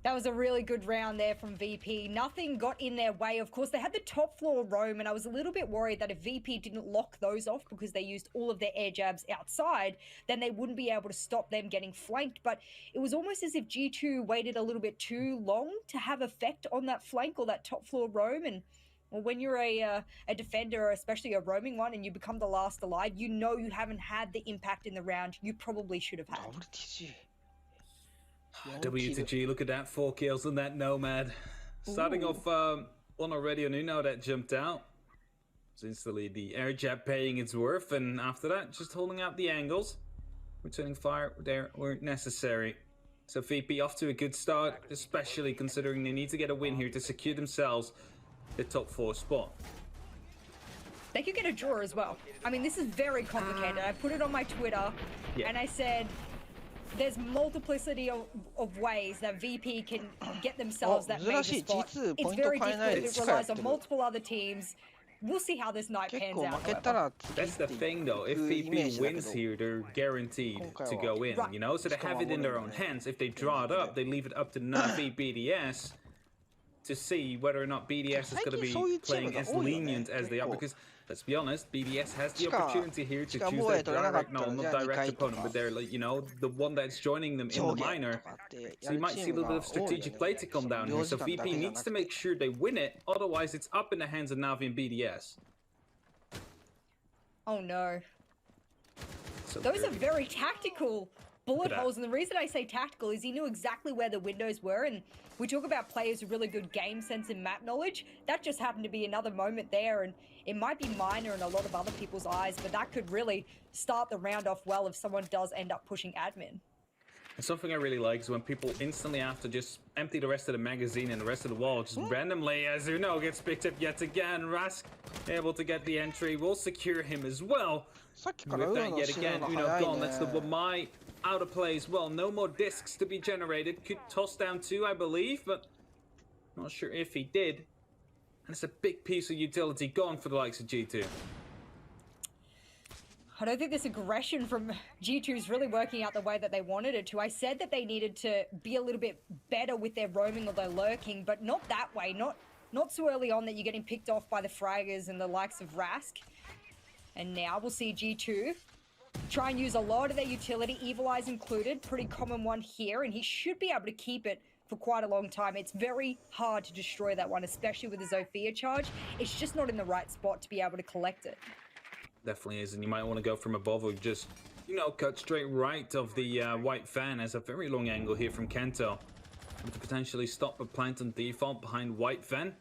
That was a really good round there from VP. Nothing got in their way. Of course, they had the top floor roam, and I was a little bit worried that if VP didn't lock those off because they used all of their air jabs outside, then they wouldn't be able to stop them getting flanked. But it was almost as if G2 waited a little bit too long to have effect on that flank or that top floor roam. And well, when you're a defender, or especially a roaming one, and you become the last alive, you know you haven't had the impact in the round you probably should have had. WTG WTG, look at that, 4 kills on that Nomad. Starting off one already on Uno that jumped out. So instantly the air jab paying its worth, and after that, just holding out the angles. Returning fire there weren't necessary. So VP off to a good start, especially considering they need to get a win here to secure themselves the top 4 spot. They could get a draw as well. I mean, this is very complicated. I put it on my Twitter, and I said, there's multiplicity of ways that VP can get themselves that major spot. It's very difficult. It relies on multiple other teams. We'll see how this night 結 pans 構 out. 負けた However. ら That's the thing though, if イメー VP ジだけど wins here, they're guaranteed to go in, Right. you know? So they have it in their own hands. If they draw it up, they leave it up to Navi BDS to see whether or not BDS is going to be playing as lenient as they are, because let's be honest, BDS has the opportunity here to choose their direct, no, not direct opponent, but they're like, you know, the one that's joining them in the minor. So you might see a little bit of strategic play to come down here. So VP needs to make sure they win it, otherwise it's up in the hands of Navi and BDS. Oh no. So Those are very tactical bullet that. holes, and the reason I say tactical is he knew exactly where the windows were, and we talk about players with really good game sense and map knowledge. That just happened to be another moment there, and it might be minor in a lot of other people's eyes, but that could really start the round off well if someone does end up pushing admin. And something I really like is when people instantly after just empty the rest of the magazine and the rest of the wall, just randomly, as Uno gets picked up yet again. Rask able to get the entry, will secure him as well. さっきから With ウ that ノ yet のシ again, の Uno 早い gone. ね That's the Wamai out of play as well. No more discs to be generated. Could toss down 2, I believe, but not sure if he did. And it's a big piece of utility gone for the likes of G2. I don't think this aggression from G2 is really working out the way that they wanted it to. I said that they needed to be a little bit better with their roaming or their lurking, but not that way. Not so early on that you're getting picked off by the fraggers and the likes of Rask. And now we'll see G2 try and use a lot of their utility, Evil Eyes included. Pretty common one here, and he should be able to keep it for quite a long time. It's very hard to destroy that one, especially with the Zofia charge. It's just not in the right spot to be able to collect it. Definitely is, and you might want to go from above or just, you know, cut straight right of the white fan as a very long angle here from Kento. To potentially stop a plant on default behind white fan.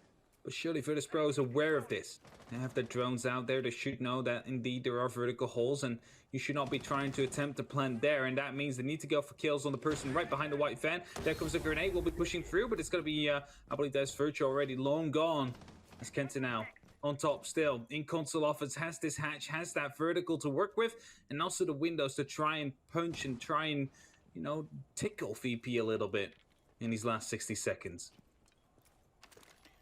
But surely Virtus Pro is aware of this. They have the drones out there. They should know that indeed there are vertical holes, and you should not be trying to attempt to plant there. And that means they need to go for kills on the person right behind the white van. There comes a grenade. We'll be pushing through, but it's going to be, I believe that's Virtue already long gone. As Kenta now on top still. In console offense has this hatch, has that vertical to work with, and also the windows to try and punch and try and, you know, tickle VP a little bit in these last 60 seconds.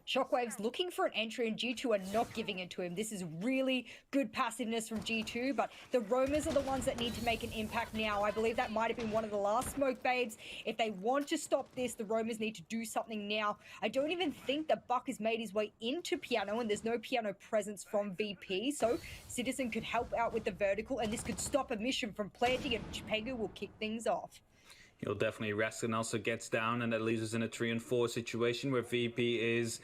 Shockwave's looking for an entry, and G2 are not giving it to him. This is really good passiveness from G2, but the roamers are the ones that need to make an impact now. I believe that might have been one of the last smoke babes. If they want to stop this, the roamers need to do something now. I don't even think that Buck has made his way into Piano, and there's no Piano presence from VP, so Citizen could help out with the vertical, and this could stop a mission from planting, and Pengu will kick things off. He'll definitely rest and also gets down, and that leaves us in a 3-4 situation where VP is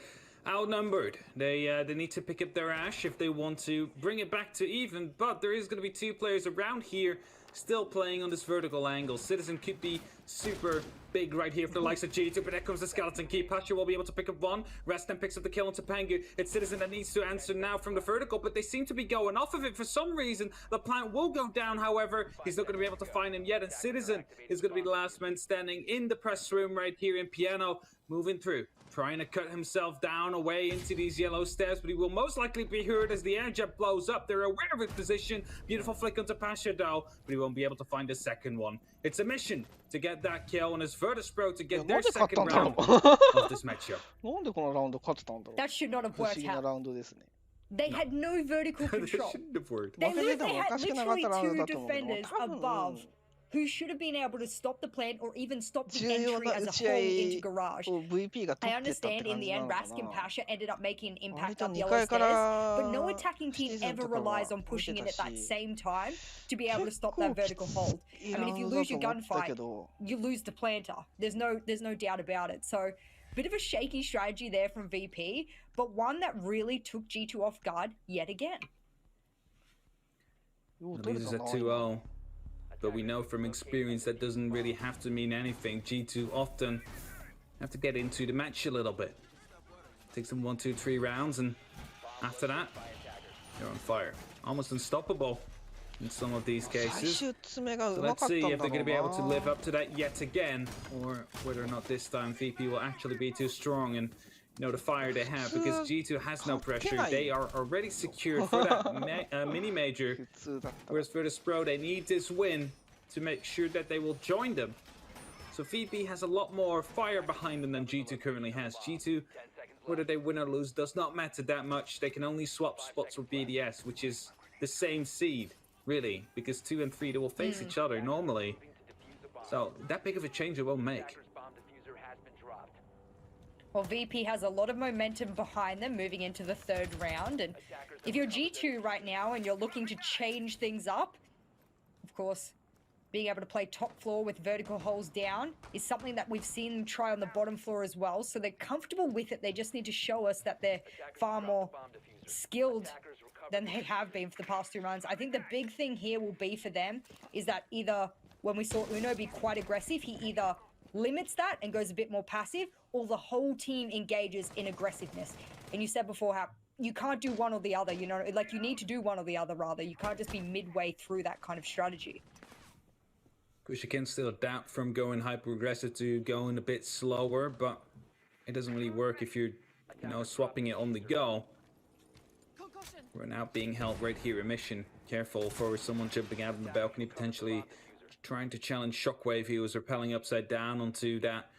outnumbered. They need to pick up their Ash if they want to bring it back to even, but there is going to be 2 players around here still playing on this vertical angle. Citizen could be super big right here for the likes of G2, but there comes the skeleton key. Pasha will be able to pick up one. Reston picks up the kill into Pengu. It's Citizen that needs to answer now from the vertical, but they seem to be going off of it for some reason. The plant will go down, however. He's not going to be able to find him yet, and Citizen is going to be the last man standing in the press room right here in Piano, moving through, trying to cut himself down away into these yellow stairs, but he will most likely be hurt as the air jet blows up. They're aware of his position. Beautiful flick onto Pasha though, but he won't be able to find a second one. It's a mission to get that kill, and it's Virtus Pro to get their second round of this matchup. なんでこのラウンド勝てたんだろう。 That should not have 不思 worked 議な out. ラウンドですね。 They had no vertical This control. shouldn't have worked. They, 負けてて they もお had かしくなかっ literally たラウン 2 ドだと思うけど、 defenders 多分 above who should have been able to stop the plant or even stop the 重要 entry な as 打 a ち合 whole い into garage. を VP が取 I ってったって understand 感 in じ the な end, のか Rask and な。 Pasha ended up making an 割 impact と up 2 yellow 回か stairs, ら but no attacking シ team ーズン ever とか relies は on 見て pushing it た at that し、 same time to be able to 結 stop 構 that き vertical つ hold. い I ラ mean, ウ if you ンドだ lose と your 思ったけ gunfight, ど、 you lose the planter. There's no doubt about it. So, bit of a shaky strategy there from VP, but one that really took G2 off guard yet again. よう It 取れ leaves た us な at 今。 2-0. But we know from experience that doesn't really have to mean anything. G2 often have to get into the match a little bit. Takes them 1, 2, 3 rounds, and after that, they're on fire. Almost unstoppable in some of these 最 cases. 終詰めがう So ま let's かった see ん if だ they're going to be ろ able to う live な。 up to that yet again, or whether or not this time VP will actually be too strong and, you know, the fire they have, because G2 has no pressure. They are already secured for that mini major, 普通だった。 whereas Virtus Pro, they need this win to make sure that they will join them. So VP has a lot more fire behind them than G2 currently has. G2, whether they win or lose, does not matter that much. They can only swap spots with BDS, which is the same seed, really, because 2 and 3, they will face each other normally. So that big of a change it won't make. Well, VP has a lot of momentum behind them moving into the 3rd round, and if you're G2 right now and you're looking to change things up, of course, being able to play top floor with vertical holes down is something that we've seen them try on the bottom floor as well, so they're comfortable with it. They just need to show us that they're far more skilled than they have been for the past 2 rounds. I think the big thing here will be for them is that either, when we saw Uno be quite aggressive, he either limits that and goes a bit more passive, or the whole team engages in aggressiveness. And you said before how you can't do one or the other, you know, like you need to do one or the other rather. You can't just be midway through that kind of strategy. Of course, you can still adapt from going hyper-aggressive to going a bit slower, but it doesn't really work if you're, you know, swapping it on the go. We're now being held right here in mission. Careful for someone jumping out on the balcony, potentially trying to challenge Shockwave. He was rappelling upside down onto that,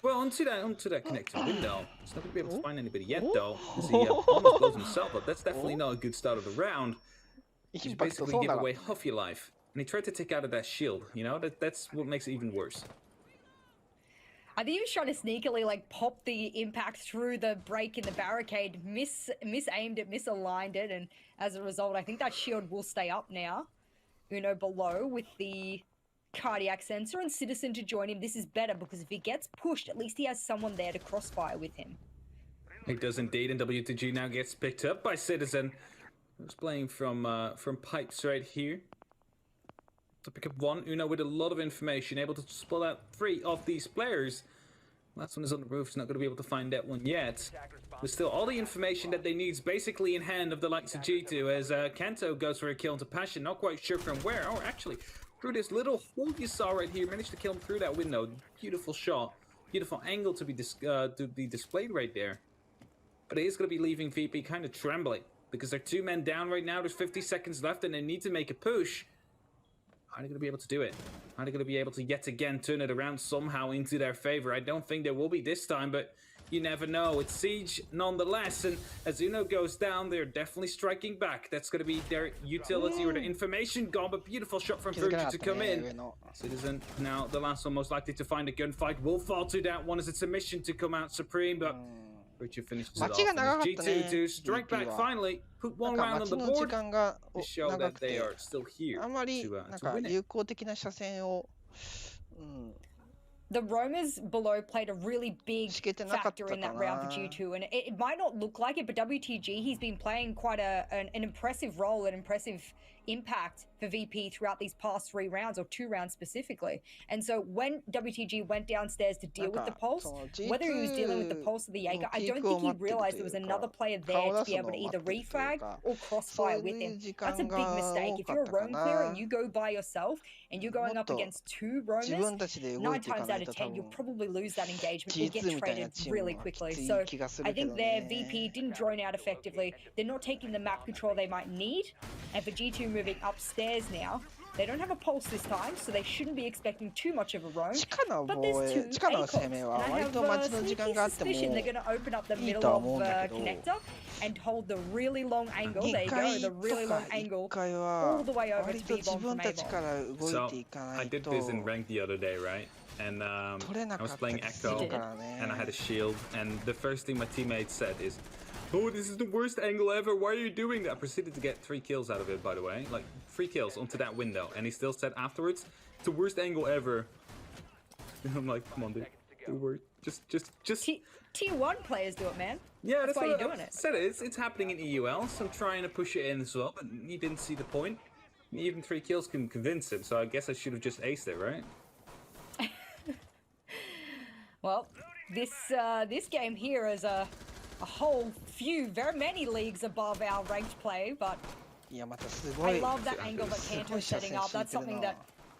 well, onto that connected window. He's not going to be able to find anybody yet, though, as he almost blows himself up. That's definitely not a good start of the round. You basically give away half your life. And he tried to take out of that shield, you know? That's what makes it even worse. I think he was trying to sneakily, like, pop the impact through the break in the barricade, misaimed it, misaligned it, and as a result, I think that shield will stay up now. Uno below with the cardiac sensor and Citizen to join him. This is better because if he gets pushed, at least he has someone there to crossfire with him. He does indeed, and WTG now gets picked up by Citizen. Who's playing from pipes right here. To pick up one, Uno with a lot of information, able to spot out 3 of these players. Last one is on the roof. He's not going to be able to find that one yet. But still, all the information that they need is basically in hand of the likes of G2 as Kanto goes for a kill into Passion. Not quite sure from where. Oh, actually, through this little hole you saw right here, managed to kill him through that window. Beautiful shot. Beautiful angle to be displayed right there. But it is going to be leaving VP kind of trembling because they're 2 men down right now. There's 50 seconds left and they need to make a push. Are they going to be able to do it? Are they going to be able to yet again turn it around somehow into their favor? I don't think they will be this time, but you never know. It's Siege nonetheless, and as Uno goes down, they're definitely striking back. That's going to be their utility or their information gone, but beautiful shot from Virgil to come in. Citizen now the last one most likely to find a gunfight will fall to that one as it's a mission to come out supreme, but Virgil finishes it off. G2 to strike back finally, put 1 round on the board to show that they are still here to win it. The roamers below played a really big factor in that round for G2, and it might not look like it, but WTG, he's been playing quite an impressive role, an impressive impact for VP throughout these past 3 rounds, or 2 rounds specifically. And so when WTG went downstairs to deal with the pulse, whether he was dealing with the pulse or the Jaeger, I don't think he realized there was another player there to be able to either refrag or crossfire with him. That's a big mistake. If you're a roam clearer and you go by yourself and you're going up against 2 roamers, 9 times out of 10 you'll probably lose that engagement. You'll get traded really quickly. So I think their VP didn't drone out effectively. They're not taking the map control they might need, and for G2 moving upstairs now, they don't have a pulse this time, so they shouldn't be expecting too much of a roam. But there's 2 ACOs, and I have a sneaky suspicion they're going to open up the middle of connector and hold the really long angle. There you go, the really long angle all the way over to B-bomb from A-bomb. So I did this in ranked the other day, right? And I was playing Echo, and I had a shield, and the first thing my teammate said is, "Oh, this is the worst angle ever, why are you doing that?" I proceeded to get 3 kills out of it, by the way. Like, 3 kills onto that window, and he still said afterwards, "It's the worst angle ever." And I'm like, come on, dude. Don't worry. Just... Tier 1 players do it, man. Yeah, that's why what you're doing it. Said it's happening in EUL, so I'm trying to push it in as well, but he didn't see the point. Even 3 kills can convince him, so I guess I should have just aced it, right? Well, this game here is a whole few, very many leagues above our ranked play, but I love that angle that Kanto's setting up. That's something that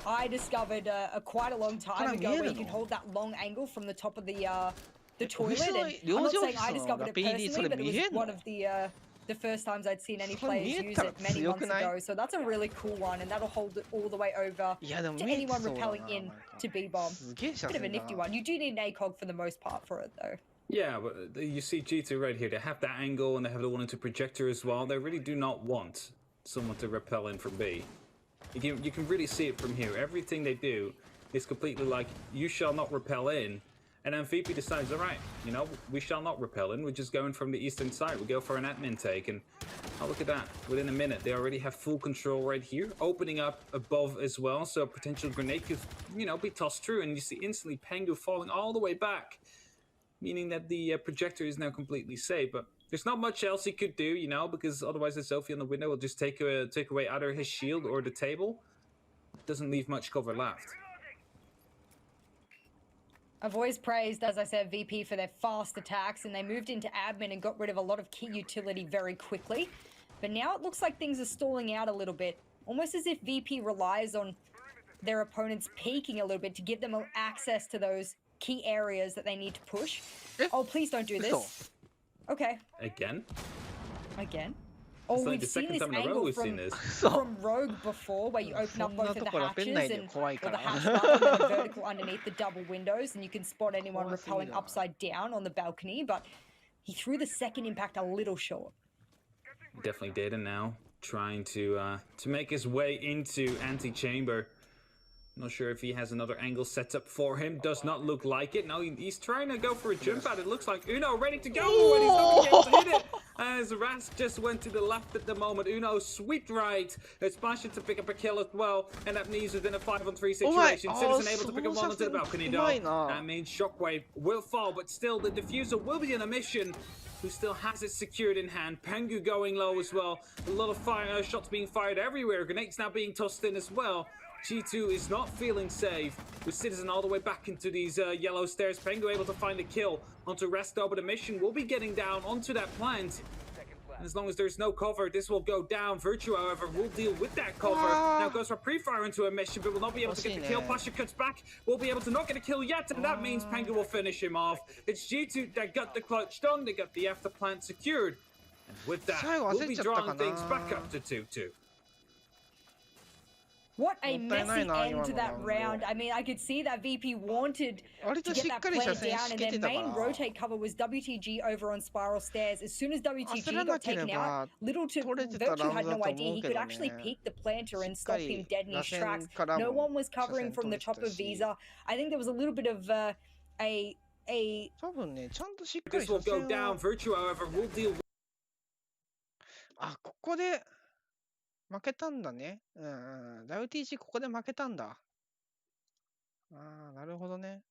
I discovered quite a long time ago, where you can hold that long angle from the top of the toilet. And I'm not saying I discovered it personally, but it was one of the first times I'd seen any players use it many months ago. So that's a really cool one, and that'll hold it all the way over to anyone repelling in to B-bomb. Bit of a nifty one. You do need an ACOG for the most part for it, though. Yeah, but you see G2 right here. They have that angle, and they have the one into projector as well. They really do not want someone to repel in from B. You can really see it from here. Everything they do is completely like, you shall not repel in. And then VP decides, all right, you know, we shall not repel in. We're just going from the eastern side. We go for an admin take. And oh, look at that. Within a minute, they already have full control right here. Opening up above as well. So a potential grenade could, you know, be tossed through. And you see instantly Pengu falling all the way back. Meaning that the projector is now completely safe. But there's not much else he could do, you know, because otherwise the Sophie on the window will just take away either his shield or the table. Doesn't leave much cover left. I've always praised, as I said, VP for their fast attacks, and they moved into admin and got rid of a lot of key utility very quickly. But now it looks like things are stalling out a little bit, almost as if VP relies on their opponents peeking a little bit to give them access to those key areas that they need to push. Oh, please don't do this. Okay. Again? Oh, we've seen this angle from Rogue before, where you open up both of the hatches and the hatch button and vertical underneath the double windows, and you can spot anyone repelling upside down on the balcony. But he threw the second impact a little short. Definitely did, and now trying to make his way into anti-chamber. Not sure if he has another angle set up for him. Does not look like it. No, he's trying to go for a jump out. It looks like Uno ready to go, and he's not going to be able to hit it. As Rask just went to the left at the moment. Uno swept right. It's Passion to pick up a kill as well. And that means within a 5-on-3 situation. Citizen able to pick up one onto the balcony, though. That means Shockwave will fall, but still the diffuser will be on a mission. Who still has it secured in hand. Pengu going low as well. A lot of fire shots being fired everywhere. Grenades now being tossed in as well. G2 is not feeling safe. With Citizen all the way back into these yellow stairs. Pengu able to find a kill onto Resto, but the mission will be getting down onto that plant. And as long as there's no cover, this will go down. Virtue, however, will deal with that cover. Now goes for pre-fire into a mission, but will not be able to get the kill. Pasha cuts back. Will be able to not get a kill yet, and that means Pengu will finish him off. It's G2 that got the clutch done. They got the after plant secured. And with that, we'll be drawing things back up to 2-2. What a messy end to that round. I mean, I could see that VP wanted to get that play down, and their main rotate cover was WTG over on Spiral Stairs. As soon as WTG got taken out, Virtue had no idea. He could actually peek the planter and stop him dead in his tracks. No one was covering from the top of Visa. I think there was a little bit of This will go down. Virtue, however, will deal with あ、ここで負けたんだね。WTG ここで負けたんだ。ああ、なるほどね。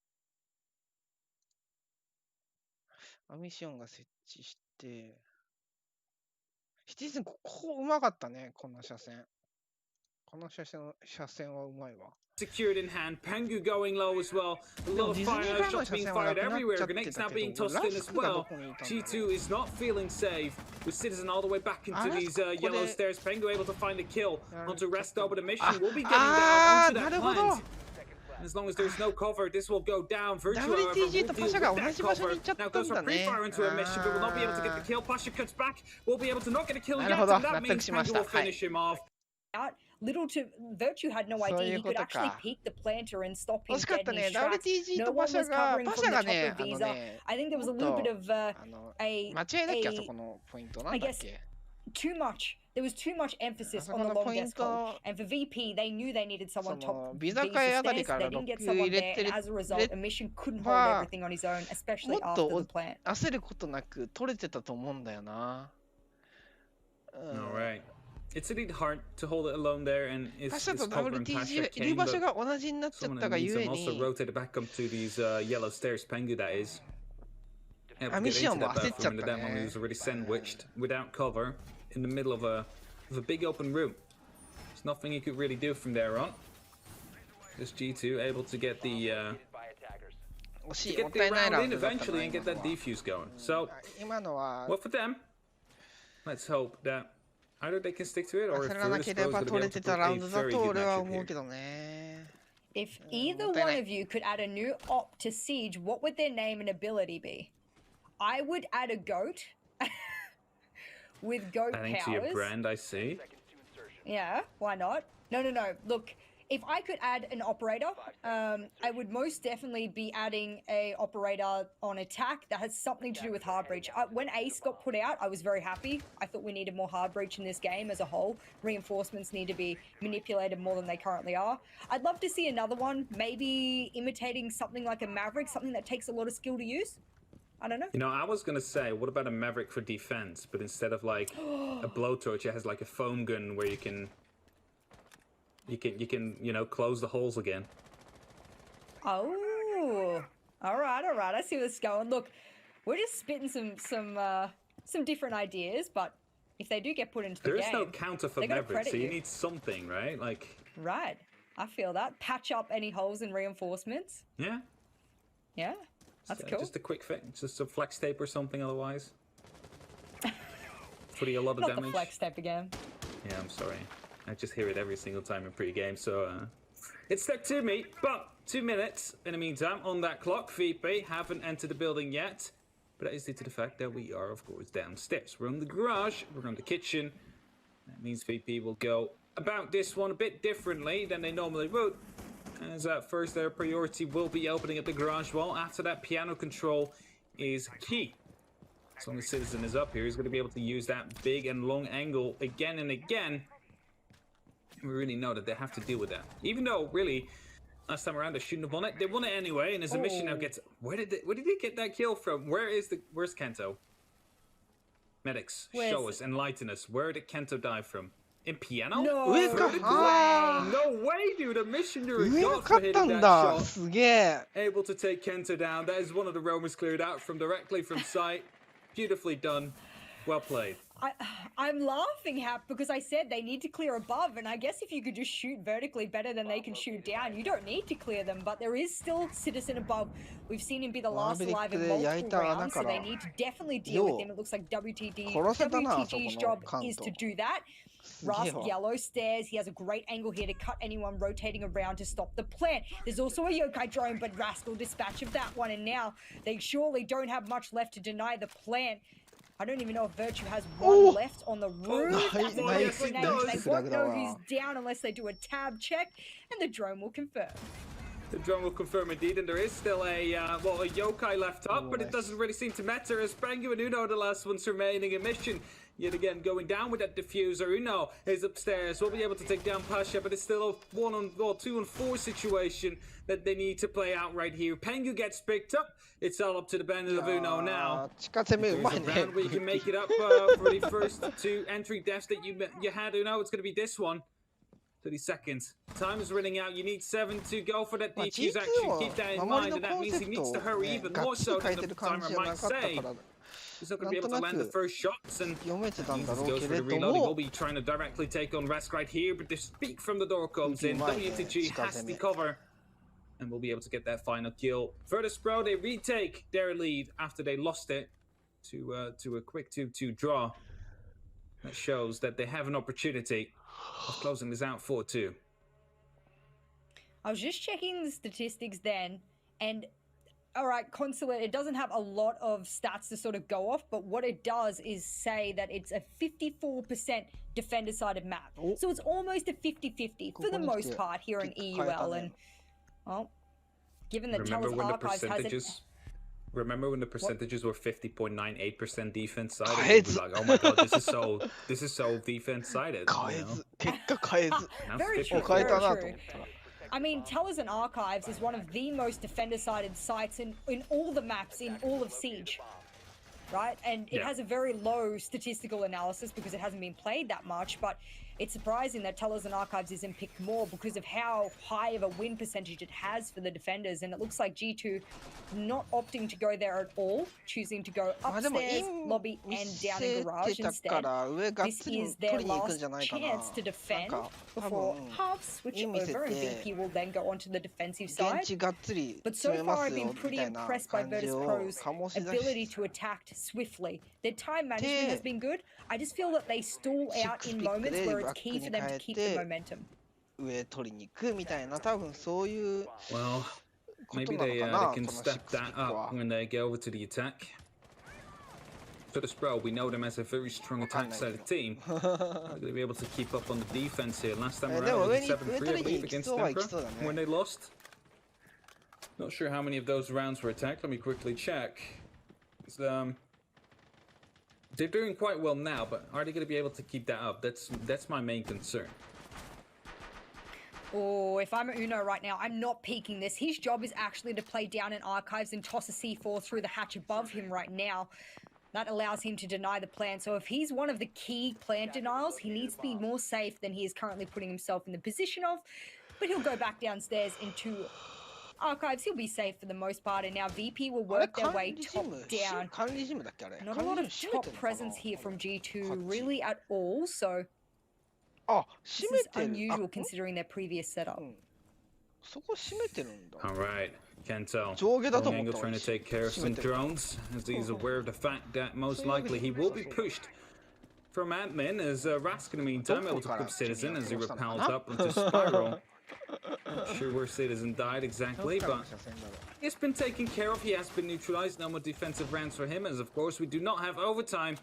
ミッションが設置して。シティズン、ここうまかったね、この車線。この車線はうまいわ。 secured in hand. Pengu going low as well. A lot of fire shots being fired everywhere. Grenades now being tossed in as well. G2 is not feeling safe. With Citizen all the way back into these yellow stairs. Pengu able to find a kill onto Resto, but the mission will be getting down onto that plant. And as long as there's no cover, this will go down. Virtue, however, will deal with that cover. Now goes for pre-fire into a mission, but will not be able to get the kill. Pasha cuts back. Will be able to not get a kill yet, and that means Pengu will finish him off. Virtue had no idea he could actually peek the planter and stop him dead in his tracks. WTG No と one パシャ was が、 covering パ from シャ the が top ね、 of Visa. I think there was a little bit of 間違いだっけ、あそこのポイントなんだっけ。 too much. There was too much emphasis on the long desk hold. And for VP, they knew they needed someone top Visa stairs. They didn't get someone there, and as a result, a mission couldn't hold everything on his own, especially after the plant. 焦ることなく取れてたと思うんだよな。Alright. It's indeed hard to hold it alone there, and it's covering Pashaいる場所が同じになっちゃったがゆえに。 also rotated back up to these yellow stairs. Pengu, that is.ミッションも焦っちゃった That one ね。 was already sandwiched without cover in the middle of a big open room. There's nothing you could really do from there on. Just G2 able to get the round in eventually and get that defuse going. So, well for them, let's hope that either they can stick to it, or if Virtus is going to be able to put a very good matchup here. If either one of you could add a new op to Siege, what would their name and ability be? I would add a goat with goat Adding powers. to your brand, I see. Yeah, why not? No. Look, if I could add an operator, I would most definitely be adding a operator on attack that has something to do with hard breach. When Ace got put out, I was very happy. I thought we needed more hard breach in this game as a whole. Reinforcements need to be manipulated more than they currently are. I'd love to see another one, maybe imitating something like a Maverick, something that takes a lot of skill to use. I don't know. You know, I was gonna say, what about a Maverick for defense? But instead of like a blowtorch, it has like a foam gun where you can, you know, close the holes again. Oh, all right. I see where this is going. Look, we're just spitting some different ideas, but if they do get put into the game, there is no counter for Maverick, so you need something, right? Like. Right. I feel that. Patch up any holes in reinforcements. Yeah. Yeah. That's cool. Just a quick fix, just a flex tape or something. Otherwise, putting a lot of Not damage. the flex tape again. Yeah, I'm sorry. I just hear it every single time in pre-game, so it's stuck to me. But 2 minutes in the meantime on that clock. VP haven't entered the building yet, but that is due to the fact that we are, of course, downstairs. We're in the garage. We're in the kitchen. That means VP will go about this one a bit differently than they normally would. As at first, their priority will be opening up the garage wall. After that, piano control is key. As long as Citizen is up here, he's going to be able to use that big and long angle again and again. We really know that they have to deal with that. Even though, really, last time around they shouldn't have won it. They won it anyway, and as a mission now gets... Where did they get that kill from? Where's Kento? Medics, show us, enlighten us. Where did Kento die from? In piano? No way, dude! A missionary got for hitting that shot. すげえ。 Able to take Kento down. That is one of the Romans cleared out directly from sight. Beautifully done. Well played. I'm laughing, Hap, because I said they need to clear above, and I guess if you could just shoot vertically better than they can shoot down, you don't need to clear them, but there is still Citizen above. We've seen him be the last alive in multiple rounds, so they need to definitely deal with him. It looks like WTG's job is to do that. Rust, yellow, stairs. He has a great angle here to cut anyone rotating around to stop the plant. There's also a yokai drone, but Rascal dispatch of that one, and now they surely don't have much left to deny the plant. I don't even know if Virtue has one left on the roof. That's a great grenade. They won't know who's down unless they do a tab check, and the drone will confirm. The drone will confirm indeed, and there is still a yokai left up, but it doesn't really seem to matter as Bangu and Uno are the last ones remaining in mission. Yet again, going down with that diffuser. Uno is upstairs. Will be able to take down Pasha, but it's still a 2-on-4 situation that they need to play out right here. Pengu gets picked up. It's all up to the bandit of Uno now. There's a round where you can make it up for the first 2 entry deaths that you had, Uno. It's going to be this one. 30 seconds. Time is running out. You need 7 to go for that defuse action. Keep that in mind, and that means he needs to hurry even more so than the timer might say. He's not going to be able to land the first shots, and goes for the reload. He will be trying to directly take on Rask right here, but the speak from the door comes in. WTG has the cover, and will be able to get that final kill. Virtus Pro, they retake their lead after they lost it to a quick 2-2 draw. That shows that they have an opportunity of closing this out 4-2. I was just checking the statistics then, and all right, Consulate, it doesn't have a lot of stats to sort of go off, but what it does is say that it's a 54% defender-sided map. So it's almost a 50-50 for the most part here in EUL. And, well, given that Telus Archives has it... Remember when the percentages were 50.98% defense sided? We were like, oh my god, this is so defense sided. Very true, very true. I mean, Tellers and Archives is one of the most defender-sided sites in all the maps in all of Siege, right? And it has a very low statistical analysis because it hasn't been played that much, but it's surprising that Tellers and Archives isn't picked more because of how high of a win percentage it has for the defenders, and it looks like G2 not opting to go there at all, choosing to go upstairs, lobby, and down in garage instead. This is their last chance to defend before half switch over, and VP will then go onto the defensive side. But so far I've been pretty impressed by Virtus Pro's ability to attack swiftly. Their time management has been good. I just feel that they stall out in moments where it's key for them to keep the momentum. Well, maybe they can step that up when they go over to the attack. Virtus Pro, we know them as a very strong attack-sided team. They're going to be able to keep up on the defense here. Last time around, it was 7-3, I believe, against Emperor when they lost. Not sure how many of those rounds were attacked. Let me quickly check. They're doing quite well now, but are they going to be able to keep that up? That's my main concern. Oh, if I'm Uno right now, I'm not peeking this. His job is actually to play down in Archives and toss a C4 through the hatch above him right now. That allows him to deny the plant. So if he's one of the key plant denials, he needs to be more safe than he is currently putting himself in the position of. But he'll go back downstairs into Archives. He'll be safe for the most part, and now VP will work their way top down. Not a lot of top presence here from G2 really at all, so this is unusual considering their previous setup. Alright, can tell. Angle trying to take care of some drones, as he's aware of the fact that most likely he will be pushed from admin, as Rask in the meantime able to clip Citizen as he repels up into Spiral. Not sure where Citizen died exactly, but it's been taken care of. He has been neutralized. No more defensive rounds for him, as of course we do not have overtime.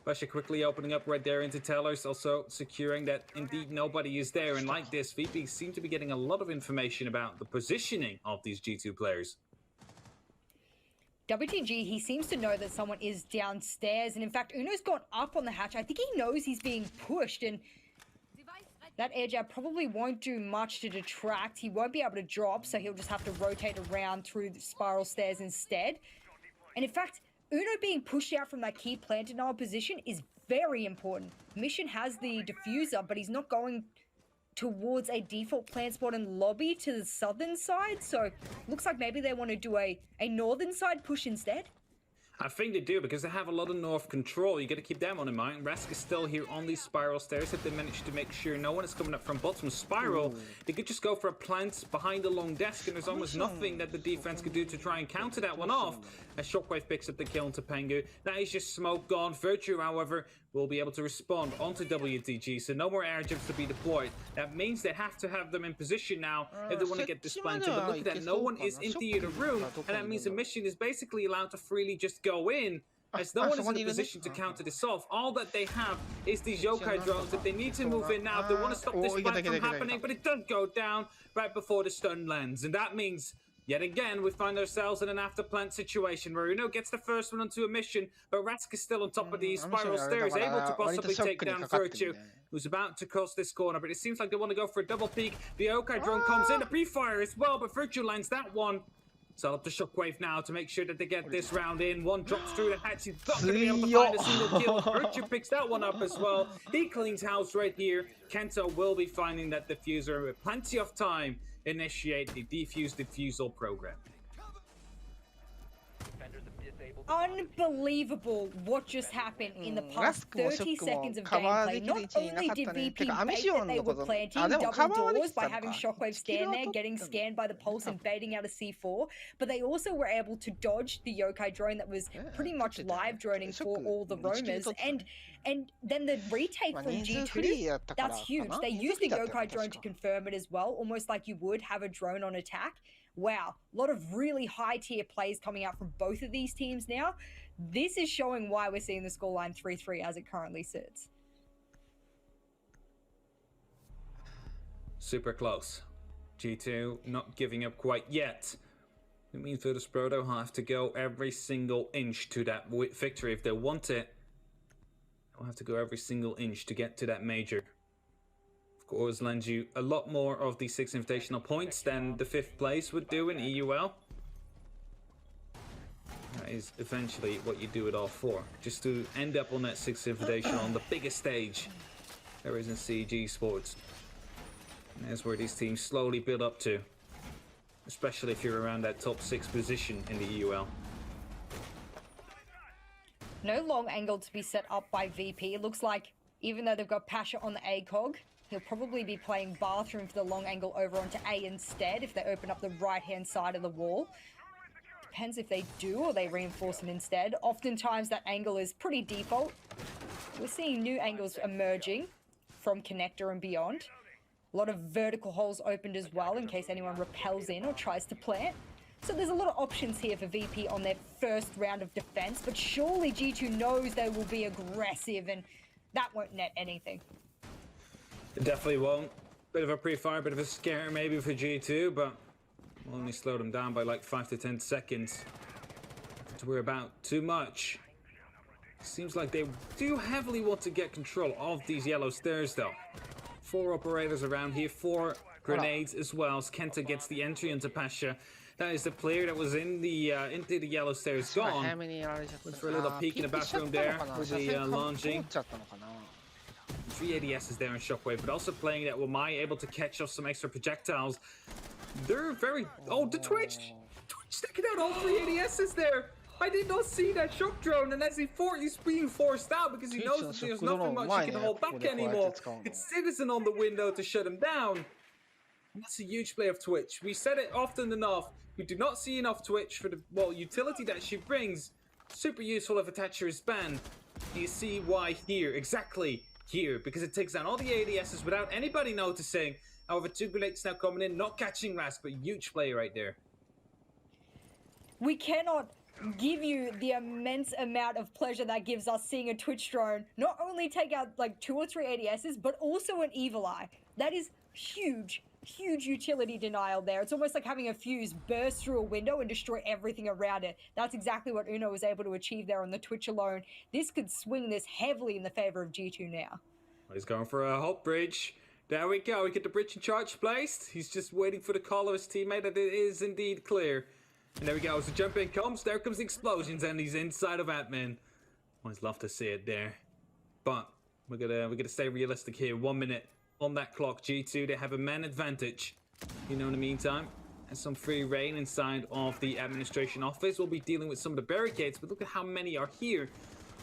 Basha quickly opening up right there into Tellers, also securing that indeed nobody is there. And like this, VP seem to be getting a lot of information about the positioning of these G2 players. WTG, he seems to know that someone is downstairs, and in fact, Uno's gone up on the hatch. I think he knows he's being pushed, and that air jab probably won't do much to detract. He won't be able to drop, so he'll just have to rotate around through the spiral stairs instead. And in fact, Uno being pushed out from that key plant denial position is very important. Mission has the diffuser, but he's not going towards a default plant spot and lobby to the southern side, so looks like maybe they want to do a northern side push instead. I think they do, because they have a lot of north control. You got to keep them on in mind. Rask is still here on these spiral stairs. If they manage to make sure no one is coming up from bottom spiral, they could just go for a plant behind the long desk, and there's almost nothing that the defense could do to try and counter that one off. As Shockwave picks up the kill into Pengu. That is just smoke gone. Virtue, however, will be able to respond onto WTG, so no more air jumps to be deployed. That means they have to have them in position now if they want to get this planted. But look at that, no one is in the room, and that means the mission is basically allowed to freely just go in, as no one is in a position to counter this off. All that they have is these yokai drones that they need to move in now if they want to stop this fight from happening, but it does go down right before the stun lands, and that means yet again, we find ourselves in an after-plant situation where Uno gets the first one onto a mission, but Rask is still on top of the spiral stairs, able to possibly take down Virtue, who's about to cross this corner, but it seems like they want to go for a double peek. The Yokai drone comes in, a pre-fire as well, but Virtue lands that one. So up to Shockwave now to make sure that they get this round in. One drops through the hatch, he's not going to be able to find a single kill. Virtue picks that one up as well. He cleans house right here. Kento will be finding that diffuser with plenty of time. Initiate the defuse diffusal program. Unbelievable what just happened in the past 30 seconds of gameplay. Not only did VP bait that they were planting double doors by having Shockwave stand there, getting scanned by the pulse and baiting out a C4, but they also were able to dodge the yokai drone that was pretty much live droning for all the roamers. And then the retake from G2, that's huge. They used the yokai drone to confirm it as well, almost like you would have a drone on attack. Wow, a lot of really high-tier plays coming out from both of these teams now. This is showing why we're seeing the scoreline 3-3 as it currently sits. Super close. G2 not giving up quite yet. It means Virtus Proto have to go every single inch to that victory if they want it. They'll have to go every single inch to get to that major. Of course, lends you a lot more of the 6 invitational points than the 5th place would do in EUL. That is eventually what you do it all for. Just to end up on that 6th invitational on the biggest stage there is in CG Sports. And that's where these teams slowly build up to. Especially if you're around that top 6 position in the EUL. No long angle to be set up by VP. It looks like even though they've got Pasha on the ACOG, he'll probably be playing bathroom for the long angle over onto A instead if they open up the right-hand side of the wall. Depends if they do or they reinforce it instead. Oftentimes that angle is pretty default. We're seeing new angles emerging from connector and beyond. A lot of vertical holes opened as well in case anyone repels in or tries to plant. So there's a lot of options here for VP on their first round of defense, but surely G2 knows they will be aggressive and that won't net anything. It definitely won't. Bit of a pre-fire, bit of a scare maybe for G2, but we'll only slow them down by like 5 to 10 seconds. To worry about too much. Seems like they do heavily want to get control of these yellow stairs though. 4 operators around here, 4 grenades as well. As Kenta gets the entry into Pasha. That is the player that was in the into the yellow stairs gone. Looks for a little peek in the bathroom there with the launching. 3 ADSs there in Shockwave, but also playing that with Mai able to catch off some extra projectiles. They're very... Oh, the Twitch! Twitch taking out all 3 ADSs there! I did not see that shock drone, and as he's being forced out because he knows that there's nothing much he can hold back anymore. It's Citizen on the window to shut him down. And that's a huge play of Twitch. We said it often enough. We do not see enough Twitch for the, well, utility that she brings. Super useful if a Thatcher is banned. You see why here, exactly here, because it takes down all the ADSs without anybody noticing. However, 2 grenades now coming in, not catching Rask, but huge play right there. We cannot give you the immense amount of pleasure that gives us seeing a Twitch drone not only take out like 2 or 3 ADSs, but also an Evil Eye. That is huge. Huge utility denial there. It's almost like having a fuse burst through a window and destroy everything around it. That's exactly what Uno was able to achieve there on the Twitch alone. This could swing this heavily in the favor of G2 now. He's going for a hot bridge. There we go. We get the bridge in charge placed. He's just waiting for the call of his teammate that it is indeed clear. And there we go. As the jump in comes, there comes the explosions, and he's inside of admin. Always love to see it there. But we're gonna stay realistic here. 1 minute on that clock. G2, they have a man advantage. You know, in the meantime, some free reign inside of the administration office. We'll be dealing with some of the barricades, but look at how many are here.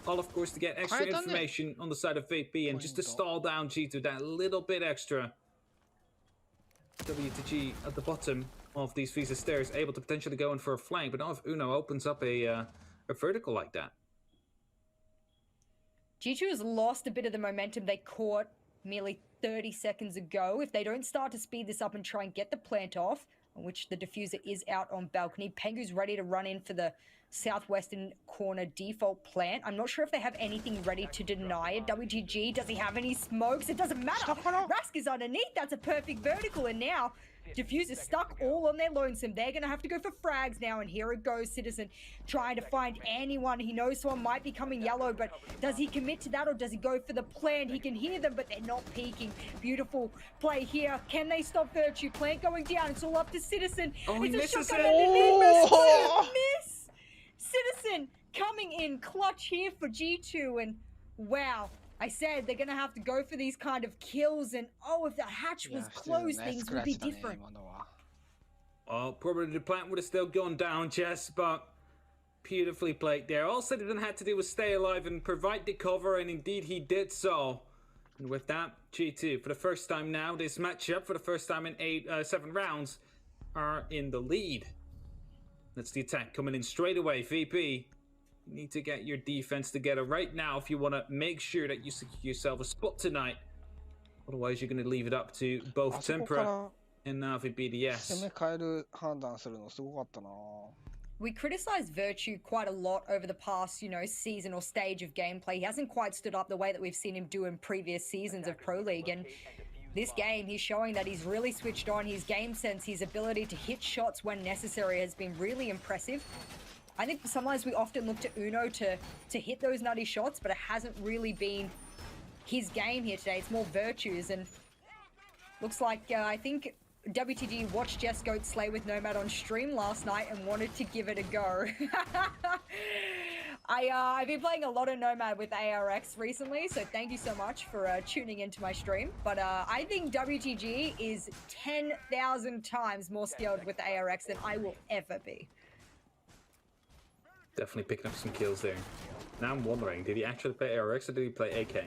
All, of course, to get extra information on the side of VP and just to stall down G2 that little bit extra. WTG at the bottom of these Visa stairs, able to potentially go in for a flank, but not if Uno opens up a vertical like that. G2 has lost a bit of the momentum they caught merely 30 seconds ago. If they don't start to speed this up and try and get the plant off, on which the diffuser is out on balcony, Pengu's ready to run in for the southwestern corner default plant. I'm not sure if they have anything ready to deny it. WGG, does he have any smokes? It doesn't matter. Rask is underneath. That's a perfect vertical. And now Diffuser's stuck all on their lonesome. They're going to have to go for frags now. And here it goes, Citizen trying to find anyone. He knows someone might be coming yellow, but does he commit to that or does he go for the plant? He can hear them, but they're not peeking. Beautiful play here. Can they stop Virtue? Plant going down. It's all up to Citizen. Oh, he misses it. Oh! Miss! Citizen coming in clutch here for G2. And wow. I said they're going to have to go for these kind of kills, and oh, if the hatch was closed, things would be different. Oh, probably the plant would have still gone down, Jess, but beautifully played there. All Citizen had to do was stay alive and provide the cover, and indeed he did so. And with that, G2, for the first time now, this matchup, for the first time in 7 rounds, are in the lead. That's the attack coming in straight away, VP. You need to get your defense together right now if you want to make sure that you secure yourself a spot tonight. Otherwise, you're going to leave it up to both Tempera and Navi BDS. We criticized Virtue quite a lot over the past, season or stage of gameplay. He hasn't quite stood up the way that we've seen him do in previous seasons of Pro League. And this game, he's showing that he's really switched on. His game sense, his ability to hit shots when necessary has been really impressive. I think sometimes we often look to Uno to hit those nutty shots, but it hasn't really been his game here today. It's more Virtues, and looks like I think WTG watched Jess Goat slay with Nomad on stream last night and wanted to give it a go. I've been playing a lot of Nomad with ARX recently, so thank you so much for tuning into my stream. But I think WTG is 10,000 times more skilled with ARX than I will ever be. Definitely picking up some kills there. Now I'm wondering, did he actually play ARX or did he play AK?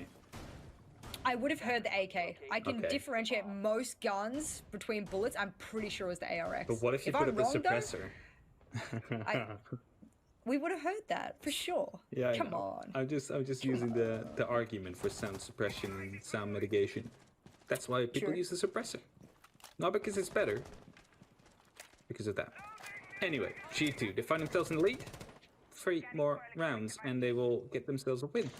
I would have heard the AK. I can differentiate most guns between bullets. I'm pretty sure it was the ARX. But what if you put up a suppressor? We would have heard that for sure. Yeah, come on. I'm just using the argument for sound suppression and sound mitigation. That's why people use the suppressor. Not because it's better, because of that. Anyway, G2, they find themselves in the lead. 3 more rounds and they will get themselves a win.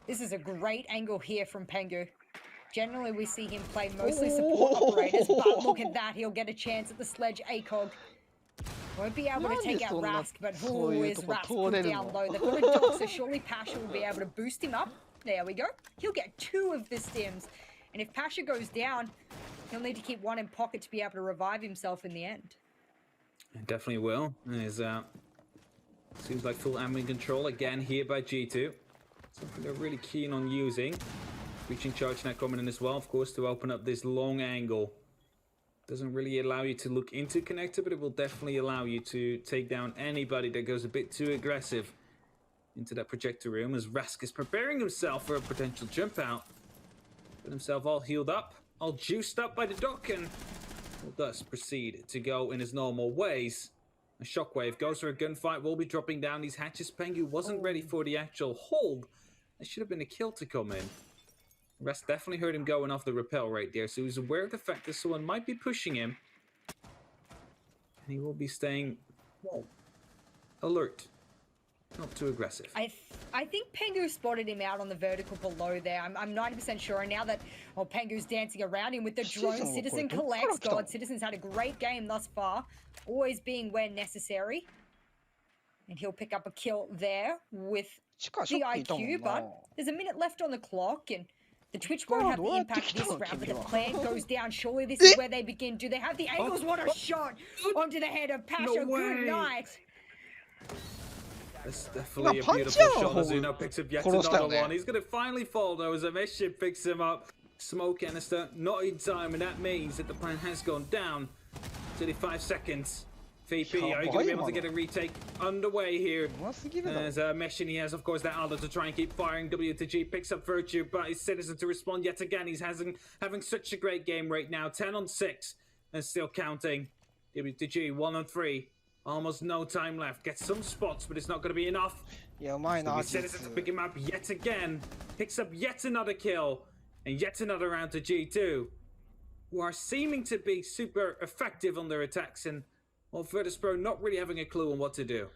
This is a great angle here from Pengu. Generally we see him play mostly support operators, but look at that, he'll get a chance at the sledge ACOG. Won't be able to take out Rask, but who is Rask put down low? They've got a dog, so surely Pasha will be able to boost him up. There we go. He'll get 2 of the stims. And if Pasha goes down, he'll need to keep 1 in pocket to be able to revive himself in the end. It definitely will. Seems like full admin control again here by G2. Something they're really keen on using. Reaching charge now coming in as well, of course, to open up this long angle. Doesn't really allow you to look into connector, but it will definitely allow you to take down anybody that goes a bit too aggressive into that projector room as Rask is preparing himself for a potential jump out. Got himself all healed up, all juiced up by the dock, and will thus proceed to go in his normal ways. A shockwave goes for a gunfight, will be dropping down these hatches. Pengu wasn't ready for the actual hold. There should have been a kill to come in. Rask definitely heard him going off the rappel right there, so he's aware of the fact that someone might be pushing him. And he will be staying, well, alert. Not too aggressive. I think Pengu spotted him out on the vertical below there. I'm 90% sure. And now that Pengu's dancing around him with the drone, Citizen collects. God, Citizen's had a great game thus far. Always being where necessary. And he'll pick up a kill there with the IQ. But there's a minute left on the clock. And the Twitch won't have the impact this round. But the plant goes down. Surely this is where they begin. Do they have the angles? What a shot onto the head of Pasha. No way. Good night. That's definitely a beautiful shot as Uno picks up yet another one. He's going to finally fall though as a mission picks him up. smoke canister, not in time, and that means that the plan has gone down. 35 seconds. VP, are you going to be able to get a retake underway here? As Meshin, he has, of course, that Aldo to try and keep firing. W2G picks up Virtue, but his Citizen to respond yet again. He's having such a great game right now. 10 on 6 and still counting. W2G 1 on 3. Almost no time left. Gets some spots, but it's not going to be enough. Yeah, mine are. Citizen to pick him up yet again. Picks up yet another kill. And yet another round to G2. Who are seeming to be super effective on their attacks. And, well, Virtus.pro not really having a clue on what to do.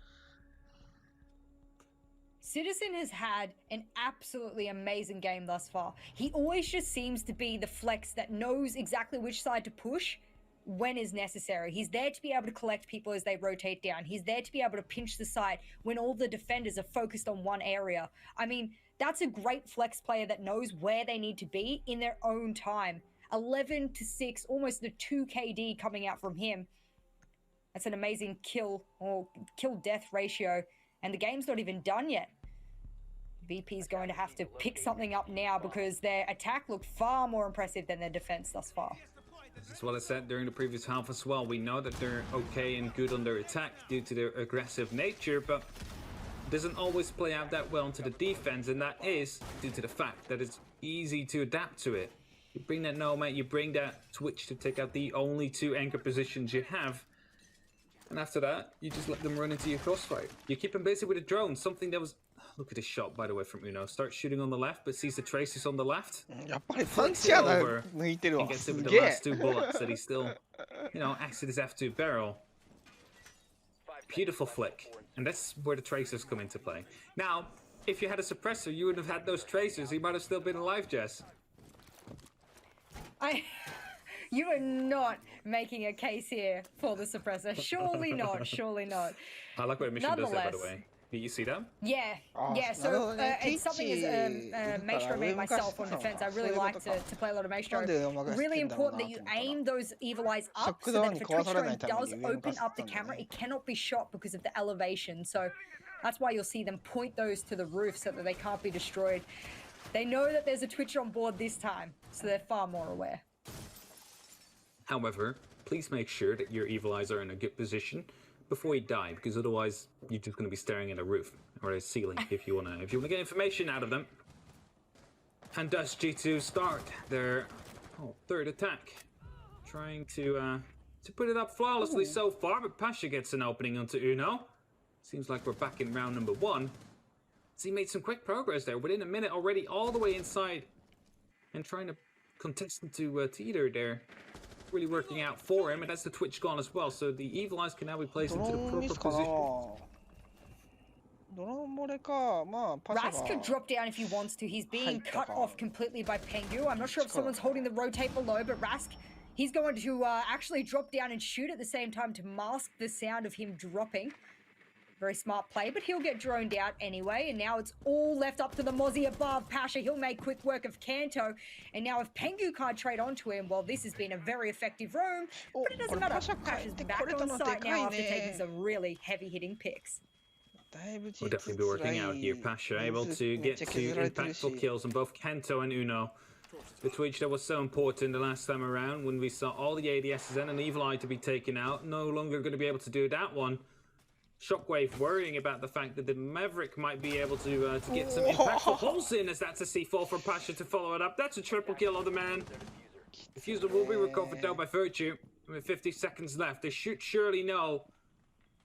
Citizen has had an absolutely amazing game thus far. He always just seems to be the flex that knows exactly which side to push when is necessary. He's there to be able to collect people as they rotate down. He's there to be able to pinch the side when all the defenders are focused on one area. I mean, that's a great flex player that knows where they need to be in their own time. 11 to 6, almost the 2 KD coming out from him. That's an amazing kill or kill-death ratio. And the game's not even done yet. VP's going to have to pick something up now because their attack looked far more impressive than their defense thus far. That's what I said during the previous half as well. We know that they're okay and good on their attack due to their aggressive nature, but it doesn't always play out that well into the defense, and that is due to the fact that it's easy to adapt to it. You bring that Nomad, you bring that Twitch to take out the only 2 anchor positions you have, and after that, you just let them run into your crossfire. You keep them busy with a drone, something that was... Look at this shot, by the way, from Uno. Starts shooting on the left, but sees the traces on the left. やっぱりパンチやな、抜いてるわ。 He gets す it with げ the え。 last 2 bullets that he still, you know, acts his F2 barrel. Beautiful flick. And that's where the tracers come into play. Now, if you had a suppressor, you wouldn't have had those tracers. He might have still been alive, Jess. You are not making a case here for the suppressor. Surely not, surely not. I like what Mission does there, by the way. You see that? Yeah, yeah. So it's something as Maestro made myself on defense. I really like to play a lot of Maestro. Really important that you aim those evil eyes up so that if a Twitch drone does open up the camera, it cannot be shot because of the elevation. So that's why you'll see them point those to the roof so that they can't be destroyed. They know that there's a Twitch on board this time, so they're far more aware. However, please make sure that your evil eyes are in a good position before you die, because otherwise you're just going to be staring at a roof or a ceiling if you want to get information out of them. And does G2 start their 3rd attack, trying to put it up flawlessly so far, but Pasha gets an opening onto Uno. Seems like we're back in round number 1. So he made some quick progress there within a minute already, all the way inside, and trying to contest into Teeter there. Really working out for him, and that's the Twitch gone as well, so the evil eyes can now be placed into the proper position. Rask could drop down if he wants to. He's being cut off completely by Pengu. I'm not sure if someone's holding the rotate below, but Rask, he's going to actually drop down and shoot at the same time to mask the sound of him dropping. Very smart play, but he'll get droned out anyway, and now it's all left up to the Mozzie above. Pasha, he'll make quick work of Kanto, and now if Pengu can't trade onto him, well, this has been a very effective roam, but it doesn't matter. Pasha's back on site now after taking some really heavy-hitting picks. We'll definitely be working out here. Pasha able to get 2 impactful kills on both Kanto and Uno. The Twitch that was so important the last time around when we saw all the ADSs and an Evil Eye to be taken out. No longer going to be able to do that one. Shockwave worrying about the fact that the Maverick might be able to get some impactful pulls in, as that's a C4 from Pasha to follow it up. That's a triple kill on the man. Diffuser will be recovered though by Virtue. With 50 seconds left, they should surely know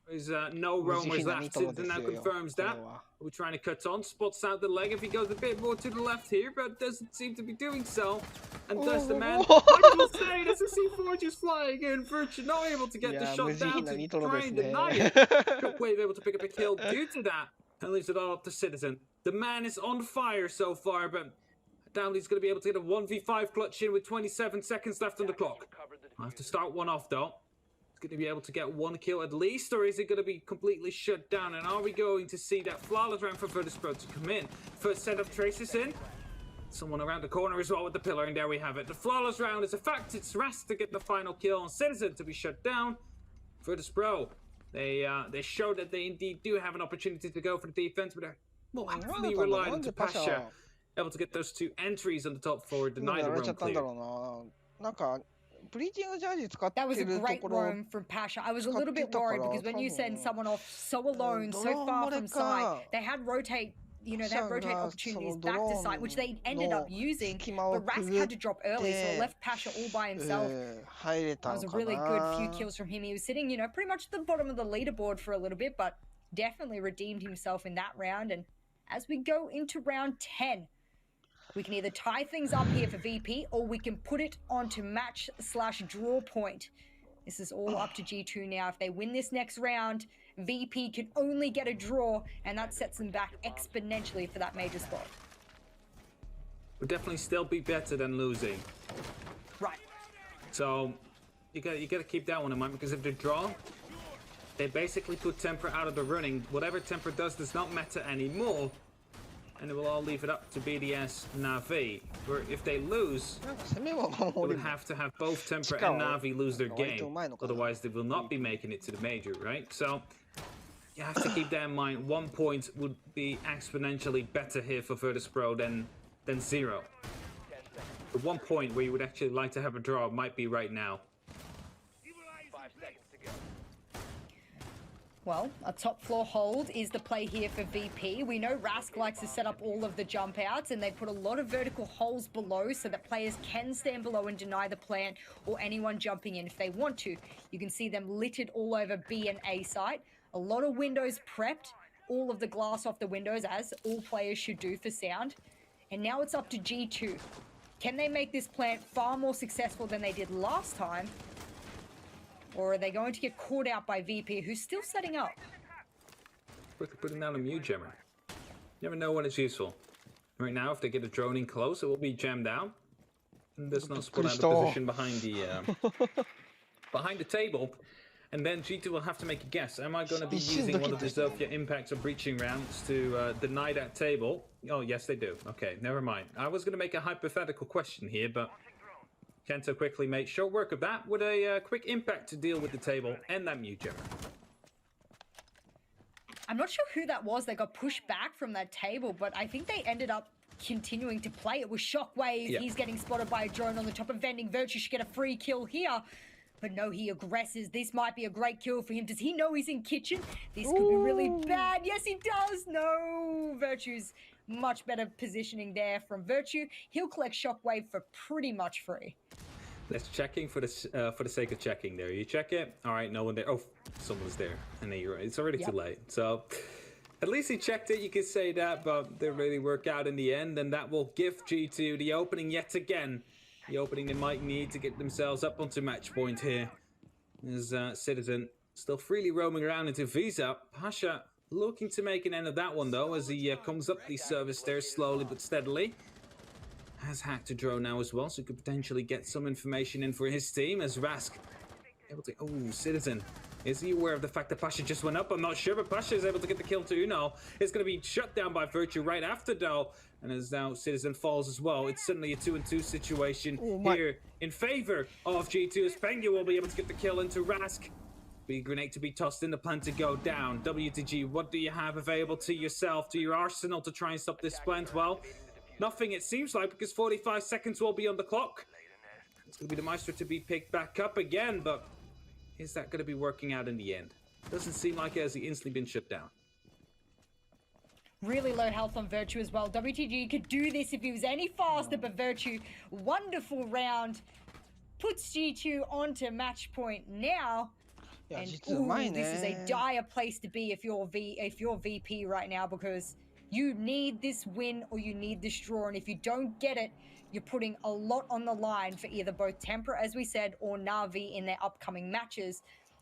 there's no roamers left, and that confirms that. We're trying to cut on, spots out the leg if he goes a bit more to the left here, but doesn't seem to be doing so. And does the man, I will say, there's a C4 just flying in, Virtue not able to get the shot down to try and deny it. Shockwave able to pick up a kill due to that, and leaves it all up to Citizen. The man is on fire so far, but I doubt he's going to be able to get a 1v5 clutch in with 27 seconds left on the clock. I have to start one off though. Going to be able to get 1 kill at least, or is it going to be completely shut down? And are we going to see that flawless round for Virtus.pro to come in? First set of traces in. Someone around the corner as well with the pillar, and there we have it. The flawless round is a fact. It's Rask to get the final kill, and Citizen to be shut down. Virtus.pro, they show that they indeed do have an opportunity to go for the defense, but they're heavily reliant on Pasha. able to get those 2 entries on the top floor, 今 deny や the られちゃ roam ったんだ clear. ろうな。なんか、ブリーチングジャージ使っ That was て a ると great ころ、 roam from Pasha. I was a little bit 使ってたから、 worried because when you 多 send 分、 someone off so alone, ド so ローン far 漏れ from site, か、 they had rotate, you know, 記 they had 者 rotate がそ opportunities のド back ロ to ー site, which ン they ended up の using, 隙間を but く Rask ぐっ had to drop early, so て、 left Pasha all by himself. 入れ That た was の a か really good few な。 kills from him. He was sitting, you know, pretty much at the bottom of the leaderboard for a little bit, but definitely redeemed himself in that round. And as we go into round 10, we can either tie things up here for VP or we can put it onto match/draw point. This is all up to G2 now. If they win this next round, VP can only get a draw, and that sets them back exponentially for that major spot. Would definitely still be better than losing. Right. So you got to keep that one in mind, because if they draw, they basically put Temper out of the running. Whatever Temper does not matter anymore, and it will all leave it up to BDS Na'Vi. Where if they lose, なんか攻めも they 守 would りも have to have both Temper 力を and Na'Vi lose their 割と game. うまいのかな。 Otherwise, they will not be making it to the major, right? So you have to keep that in mind. 1 point would be exponentially better here for Virtus Pro than 0. The 1 point where you would actually like to have a draw might be right now. Well, a top floor hold is the play here for VP. We know Rask likes to set up all of the jump outs, and they put a lot of vertical holes below so that players can stand below and deny the plant or anyone jumping in if they want to. You can see them littered all over B and A site. A lot of windows prepped, all of the glass off the windows, as all players should do for sound. And now it's up to G2. Can they make this plant far more successful than they did last time? Or are they going to get caught out by VP, who's still setting up? Quickly putting down a mute jammer. Never know when it's useful. Right now, if they get a drone in close, it will be jammed out. And there's no spot out of position behind the table. And then G2 will have to make a guess. Am I going to be using one of the Zofia impacts or breaching rounds to deny that table? Oh, yes, they do. Okay, never mind. I was going to make a hypothetical question here, but Kento quickly made short work of that with a quick impact to deal with the table and that mute jammer. I'm not sure who that was that got pushed back from that table, but I think they ended up continuing to play. It was Shockwave. Yeah. He's getting spotted by a drone on the top of Vending. Virtue should get a free kill here. But no, he aggresses. This might be a great kill for him. Does he know he's in kitchen? This could be really bad. Yes, he does. No, Virtue's much better positioning there from Virtue. He'll collect Shockwave for pretty much free. That's checking for the sake of checking there. You check it. All right, no one there. Oh, someone's there. And then you're right. It's already too late. So at least he checked it. You could say that, but they really work out in the end. And that will give G2 the opening yet again. The opening they might need to get themselves up onto match point here. As Citizen still freely roaming around into Visa. Pasha looking to make an end of that one, though, as he comes up the service stairs slowly but steadily. Has hacked a drone now as well, so could potentially get some information in for his team as Rask able to... Oh, Citizen. Is he aware of the fact that Pasha just went up? I'm not sure, but Pasha is able to get the kill to Uno. It's going to be shut down by Virtue right after, though. And as now Citizen falls as well, it's suddenly a 2-2 situation here in favor of G2 as Pengu will be able to get the kill into Rask. Big grenade to be tossed in, the plan to go down. WTG, what do you have available to yourself, to your arsenal to try and stop this plant? Well, nothing it seems like, because 45 seconds will be on the clock. It's going to be the Maestro to be picked back up again, but is that going to be working out in the end? Doesn't seem like it, as he instantly been shut down. Really low health on Virtue as well. WTG could do this if he was any faster, but Virtue, wonderful round, puts G2 onto match point now. And ooh, this is a dire place to be if you're VP right now, because you need this win or you need this draw, and if you don't get it, you're putting a lot on the line for either both Temper, as we said, or Na'Vi in their upcoming matches.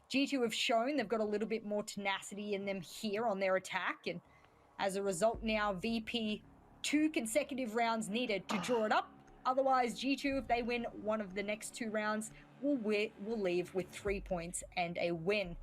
G2 have shown they've got a little bit more tenacity in them here on their attack, and as a result now, VP 2 consecutive rounds needed to draw it up. Otherwise, G2, if they win one of the next 2 rounds, will leave with 3 points and a win.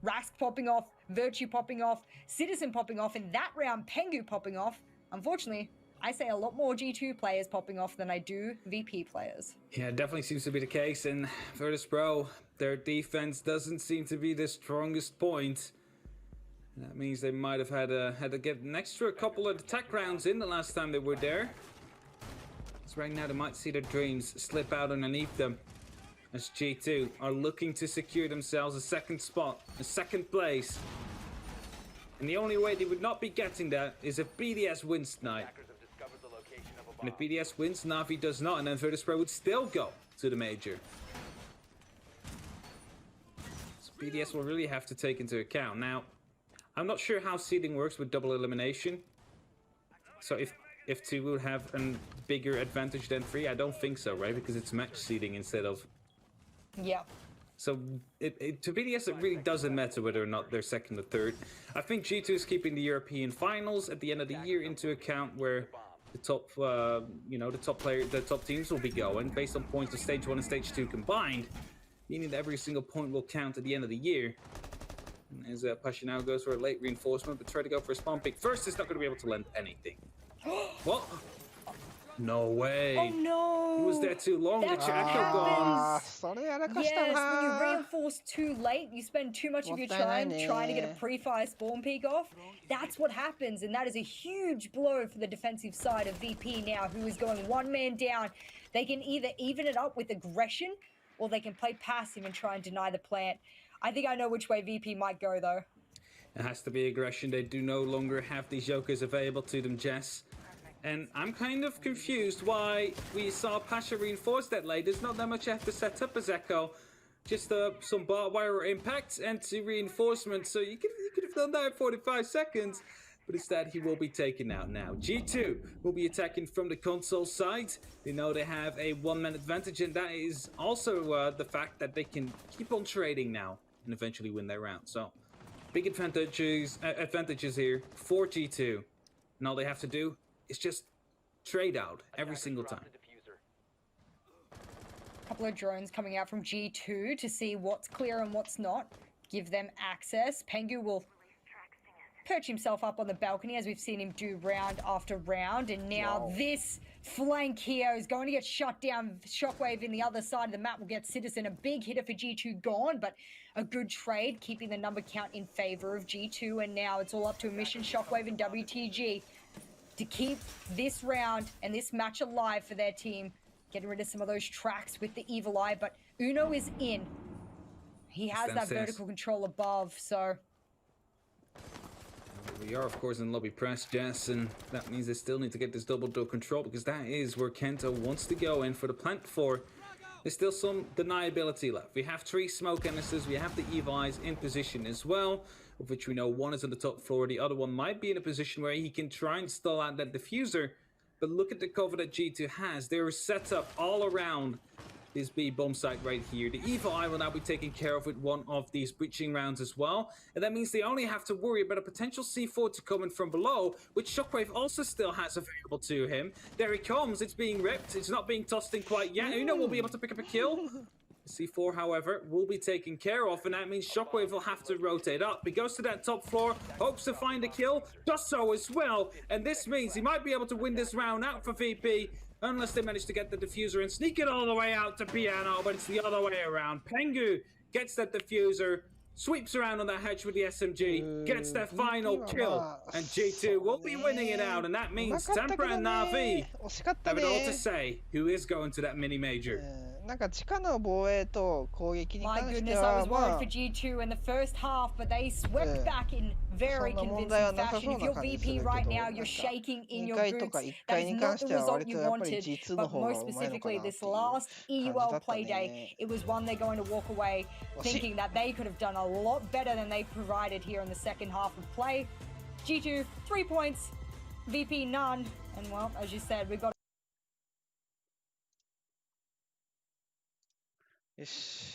Rask popping off, Virtue popping off, Citizen popping off, and that round Pengu popping off. Unfortunately, I say a lot more G2 players popping off than I do VP players. Yeah, it definitely seems to be the case. And Virtus Pro, their defense doesn't seem to be the strongest point. That means they might have had to get an extra couple of attack rounds in the last time they were there. So right now they might see their dreams slip out underneath them, as G2 are looking to secure themselves a second spot, a second place. And the only way they would not be getting that is if BDS wins tonight. And if BDS wins, Na'Vi does not, and then Virtus.pro would still go to the major. So BDS will really have to take into account. Now, I'm not sure how seeding works with double elimination. So if 2 would have a bigger advantage than 3, I don't think so, right? Because it's match seeding instead of... Yeah. So to BDS, it really doesn't matter whether or not they're second or third. I think G2 is keeping the European finals at the end of the year into account, where the top, the top teams will be going based on points of stage 1 and stage 2 combined, meaning that every single point will count at the end of the year. And as Pasha now goes for a late reinforcement, but try to go for a spawn pick first, is not going to be able to lend anything. What? No way. Oh no. He was there too long. That Get your echo gone. それやらかした Yes, when you な reinforce too late, you spend too much of your time もったいないね。 trying to get a pre-fire spawn peek off. That's what happens, and that is a huge blow for the defensive side of VP now, who is going one man down. They can either even it up with aggression, or they can play passive and try and deny the plant. I think I know which way VP might go, though. It has to be aggression. They do no longer have these jokers available to them, Jess. And I'm kind of confused why we saw Pasha reinforce that late. There's not that much you have to set up as Echo. Just some barbed wire impacts and 2 reinforcements. So you could have done that in 45 seconds. But instead, he will be taken out now. G2 will be attacking from the console side. They know they have a one-man advantage, and that is also the fact that they can keep on trading now and eventually win their round. So big advantages here for G2. And all they have to do is just trade out every single time. A couple of drones coming out from G2 to see what's clear and what's not. Give them access. Pengu will perch himself up on the balcony, as we've seen him do round after round. And now this flank here is going to get shut down. Shockwave in the other side of the map will get Citizen. A big hitter for G2 gone, but a good trade, keeping the number count in favor of G2. And now it's all up to a mission, Shockwave and WTG, to keep this round and this match alive for their team. Getting rid of some of those tracks with the Evil Eye, but Uno is in. He has that vertical control above, so... We are, of course, in lobby press, Jess, and that means they still need to get this double door control, because that is where Kento wants to go in for the plant 4. There's still some deniability left. We have 3 smoke canisters, we have the Evil Eyes in position as well, of which we know one is on the top floor, the other one might be in a position where he can try and stall out that diffuser. But look at the cover that G2 has. They're set up all around this B bomb site right here. The Evil Eye will now be taken care of with one of these breaching rounds as well. And that means they only have to worry about a potential C4 to come in from below, which Shockwave also still has available to him. There he comes. It's being ripped. It's not being tossed in quite yet. Uno will be able to pick up a kill. C4, however, will be taken care of, and that means Shockwave will have to rotate up. He goes to that top floor, hopes to find a kill, does so as well, and this means he might be able to win this round out for VP, unless they manage to get the diffuser and sneak it all the way out to Piano, but it's the other way around. Pengu gets that diffuser, sweeps around on that hedge with the SMG, gets that final kill, and G2 will be winning it out, and that means Tempra and Na'Vi have it all to say who is going to that mini major. なんか地下の防衛と攻撃に My 関して goodness, I は was ま worried あ for G2 in the first half, but they swept back in very そんな問 convincing 題はなさ fashion. そう If な you're 感じする VP けど right な now, ん you're か shaking in 2 your 回と boots. か1 That 回 is に not 関 the しては result 割と you やっぱり wanted. G2 の But 方が most うまいのかな specifically, ってい this う last 感じ EUL だった play day, ね it was one they're going to walk away thinking that they could have done a lot better than they provided here in the second half of play. G2, 3 points, VP none, and well, as you said, we've got よし